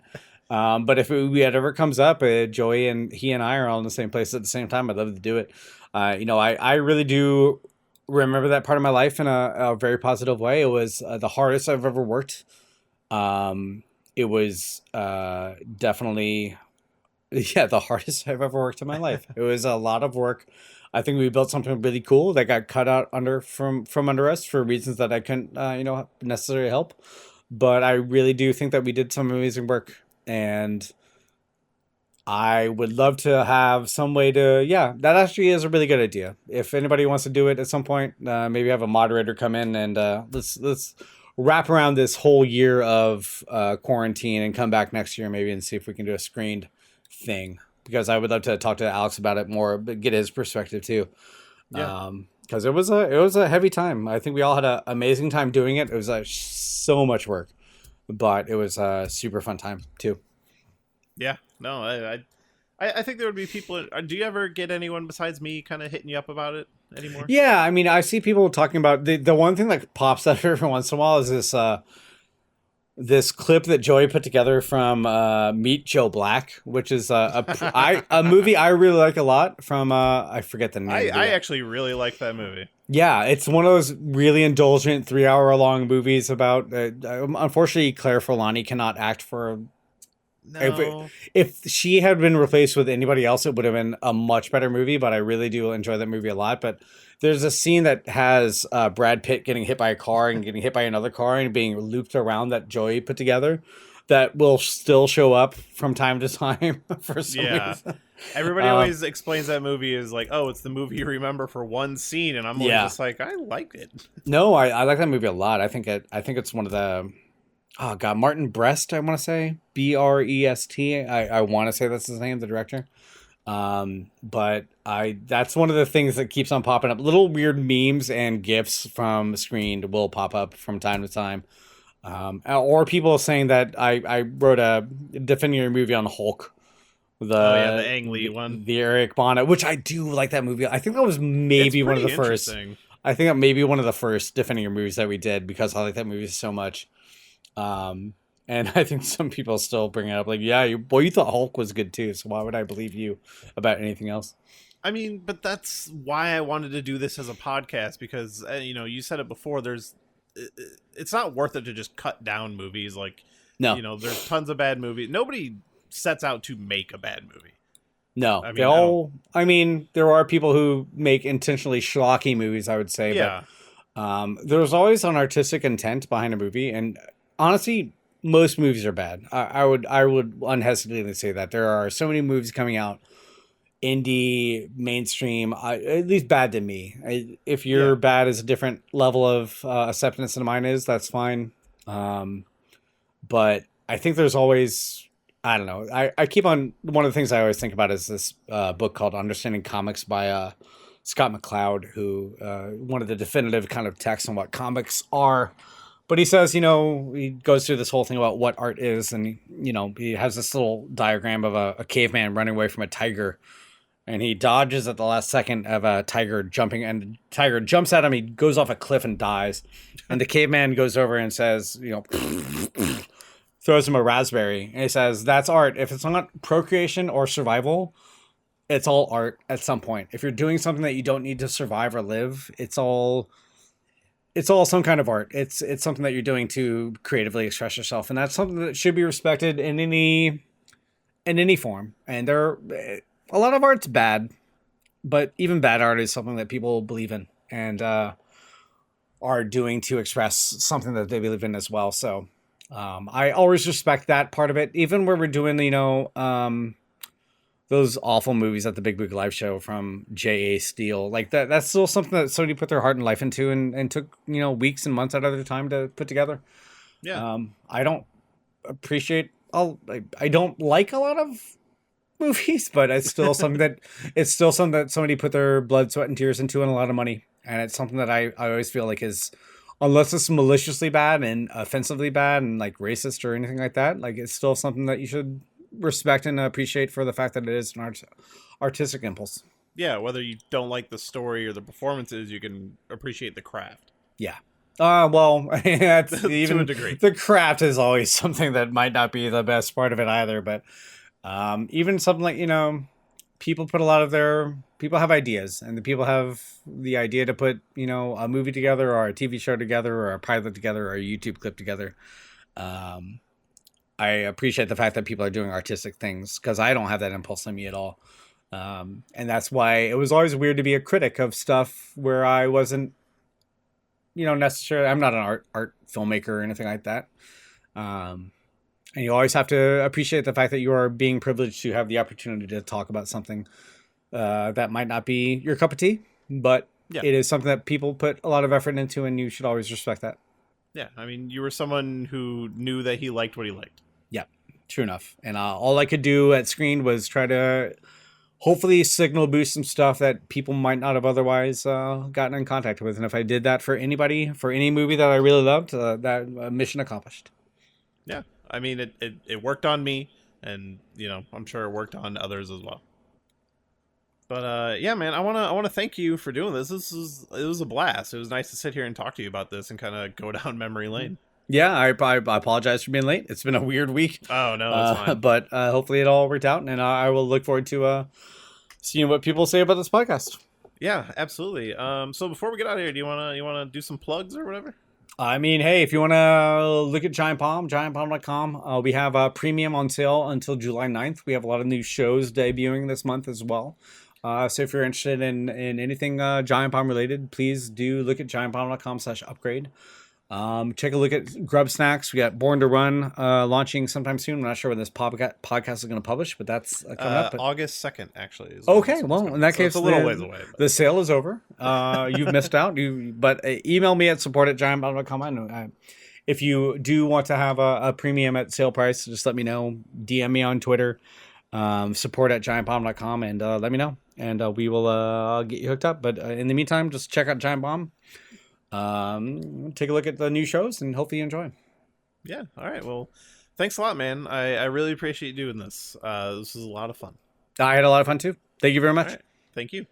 But if it ever comes up, Joey and he and I are all in the same place at the same time, I'd love to do it. You know, I really do remember that part of my life in a very positive way. It was the hardest I've ever worked. It was definitely... Yeah, the hardest I've ever worked in my life. It was a lot of work. I think we built something really cool that got cut out from under us for reasons that I couldn't, you know, necessarily help. But I really do think that we did some amazing work, and I would love to have some way to. Yeah, that actually is a really good idea. If anybody wants to do it at some point, maybe have a moderator come in and let's wrap around this whole year of quarantine and come back next year maybe and see if we can do a screened thing, because I would love to talk to Alex about it more, but get his perspective too. Yeah. Because it was a heavy time. I think we all had an amazing time doing it. It was so much work, but it was a super fun time too. Yeah, no, I think there would be people. Do you ever get anyone besides me kind of hitting you up about it anymore? Yeah, I mean, I see people talking about the one thing that pops up every once in a while is this clip that Joey put together from Meet Joe Black, which is a movie I really like a lot from I forget the name. I actually really like that movie. Yeah, it's one of those really indulgent 3-hour long movies about unfortunately Claire Forlani cannot act for No. If she had been replaced with anybody else, it would have been a much better movie. But I really do enjoy that movie a lot. But there's a scene that has Brad Pitt getting hit by a car and getting hit by another car and being looped around that Joey put together that will still show up from time to time for some reason. Everybody always explains that movie as like, oh, it's the movie you remember for one scene, and I'm always just like, I liked it. No, I like that movie a lot. I think it's one of the Martin Brest, I want to say Brest. I want to say that's his name, the director. But that's one of the things that keeps on popping up. Little weird memes and gifs from Screened will pop up from time to time. Or people saying that I wrote a defending your movie on Hulk. The Ang Lee one. The Eric Bana, which I do like that movie. I think that was maybe one of the first. I think that may be one of the first defending your movies that we did because I like that movie so much. And I think some people still bring it up like, yeah, you thought Hulk was good too, so why would I believe you about anything else? I mean, but that's why I wanted to do this as a podcast because, you said it before, it's not worth it to just cut down movies. Like, no, there's tons of bad movies. Nobody sets out to make a bad movie. No, I mean, there are people who make intentionally schlocky movies, I would say. Yeah. But there's always an artistic intent behind a movie, and honestly, most movies are bad. I would unhesitatingly say that there are so many movies coming out, indie, mainstream, at least bad to me. If your bad is a different level of acceptance than mine is, that's fine. But I think there's always, I don't know. I keep on, one of the things I always think about is this book called Understanding Comics by Scott McCloud, who one of the definitive kind of texts on what comics are. But he says, he goes through this whole thing about what art is. And, he has this little diagram of a caveman running away from a tiger. And he dodges at the last second of a tiger jumping. And the tiger jumps at him. He goes off a cliff and dies. And the caveman goes over and says, throws him a raspberry. And he says, that's art. If it's not procreation or survival, it's all art at some point. If you're doing something that you don't need to survive or live, it's all some kind of art. It's something that you're doing to creatively express yourself, and that's something that should be respected in any form. And a lot of art's bad, but even bad art is something that people believe in and are doing to express something that they believe in as well. So I always respect that part of it, even where we're doing those awful movies at the Big Book Live Show from J.A. Steele. Like that's still something that somebody put their heart and life into and took, weeks and months out of their time to put together. Yeah. I don't appreciate I don't like a lot of movies, but it's still something that somebody put their blood, sweat, and tears into and a lot of money. And it's something that I always feel like is, unless it's maliciously bad and offensively bad and like racist or anything like that, like it's still something that you should respect and appreciate for the fact that it is an artistic impulse. Yeah, whether you don't like the story or the performances, you can appreciate the craft. Yeah. Well, that's even to a degree. The craft is always something that might not be the best part of it either. But even something like, people have ideas, and the people have the idea to put, a movie together or a TV show together or a pilot together or a YouTube clip together. I appreciate the fact that people are doing artistic things because I don't have that impulse in me at all. And that's why it was always weird to be a critic of stuff where I wasn't, necessarily, I'm not an art filmmaker or anything like that. And you always have to appreciate the fact that you are being privileged to have the opportunity to talk about something that might not be your cup of tea, but it is something that people put a lot of effort into, and you should always respect that. Yeah, I mean, you were someone who knew that he liked what he liked. Yeah, true enough. And all I could do at Screen was try to hopefully signal boost some stuff that people might not have otherwise gotten in contact with. And if I did that for anybody, for any movie that I really loved, that mission accomplished. Yeah, I mean, it worked on me, and I'm sure it worked on others as well. But yeah, man, I wanna thank you for doing this. It was a blast. It was nice to sit here and talk to you about this and kind of go down memory lane. Yeah, I apologize for being late. It's been a weird week. Oh no, it's fine. But hopefully it all worked out, and I will look forward to seeing what people say about this podcast. Yeah, absolutely. So before we get out of here, do you wanna do some plugs or whatever? I mean, hey, if you want to look at Giant Palm, giantpalm.com, we have premium on sale until July 9th. We have a lot of new shows debuting this month as well. So if you're interested in anything Giant Palm related, please do look at giantpalm.com/upgrade. Take a look at Grub Snacks. We got Born to Run launching sometime soon. I'm not sure when this podcast is going to publish, but that's coming up. But... August 2nd, actually. Is when Okay, it's well, coming. in that So case, it's a little ways away. But... the sale is over. You've missed out. But email me at support@giantpalm.com. I know, if you do want to have a premium at sale price, just let me know. DM me on Twitter, support@giantpalm.com, and let me know. And we will get you hooked up. But in the meantime, just check out Giant Bomb. Take a look at the new shows, and hopefully you enjoy. Yeah. All right. Well, thanks a lot, man. I really appreciate you doing this. This was a lot of fun. I had a lot of fun too. Thank you very much. All right. Thank you.